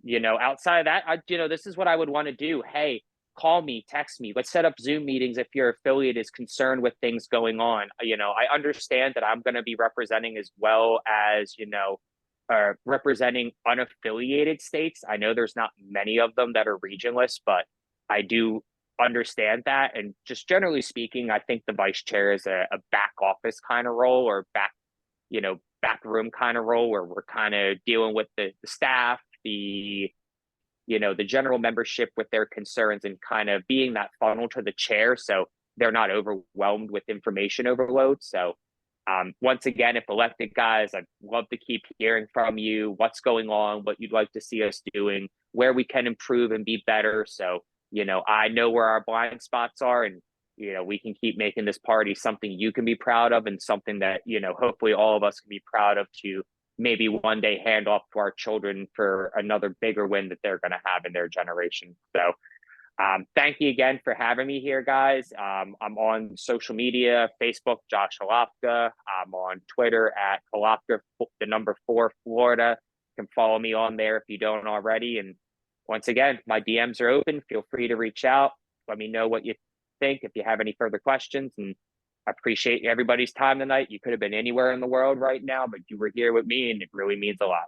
You know, outside of that, this is what I would want to do. Hey, call me, text me. Let's set up Zoom meetings if your affiliate is concerned with things going on. You know, I understand that I'm going to be representing as well as, representing unaffiliated states. I know there's not many of them that are regionless, but I do understand that. And just generally speaking, I think the vice chair is a back office kind of role, or back room kind of role, where we're kind of dealing with the staff, the general membership with their concerns, and kind of being that funnel to the chair so they're not overwhelmed with information overload. So once again, if elected, guys, I'd love to keep hearing from you what's going on, what you'd like to see us doing, where we can improve and be better. So, I know where our blind spots are, and we can keep making this party something you can be proud of, and something that, hopefully all of us can be proud of to maybe one day hand off to our children for another bigger win that they're going to have in their generation. So thank you again for having me here, guys. I'm on social media, Facebook, Josh Hlavka. I'm on Twitter at Hlavka, the number 4 Florida. You can follow me on there if you don't already. And once again, my DMs are open. Feel free to reach out. Let me know what you think if you have any further questions. And I appreciate everybody's time tonight. You could have been anywhere in the world right now, but you were here with me, and it really means a lot.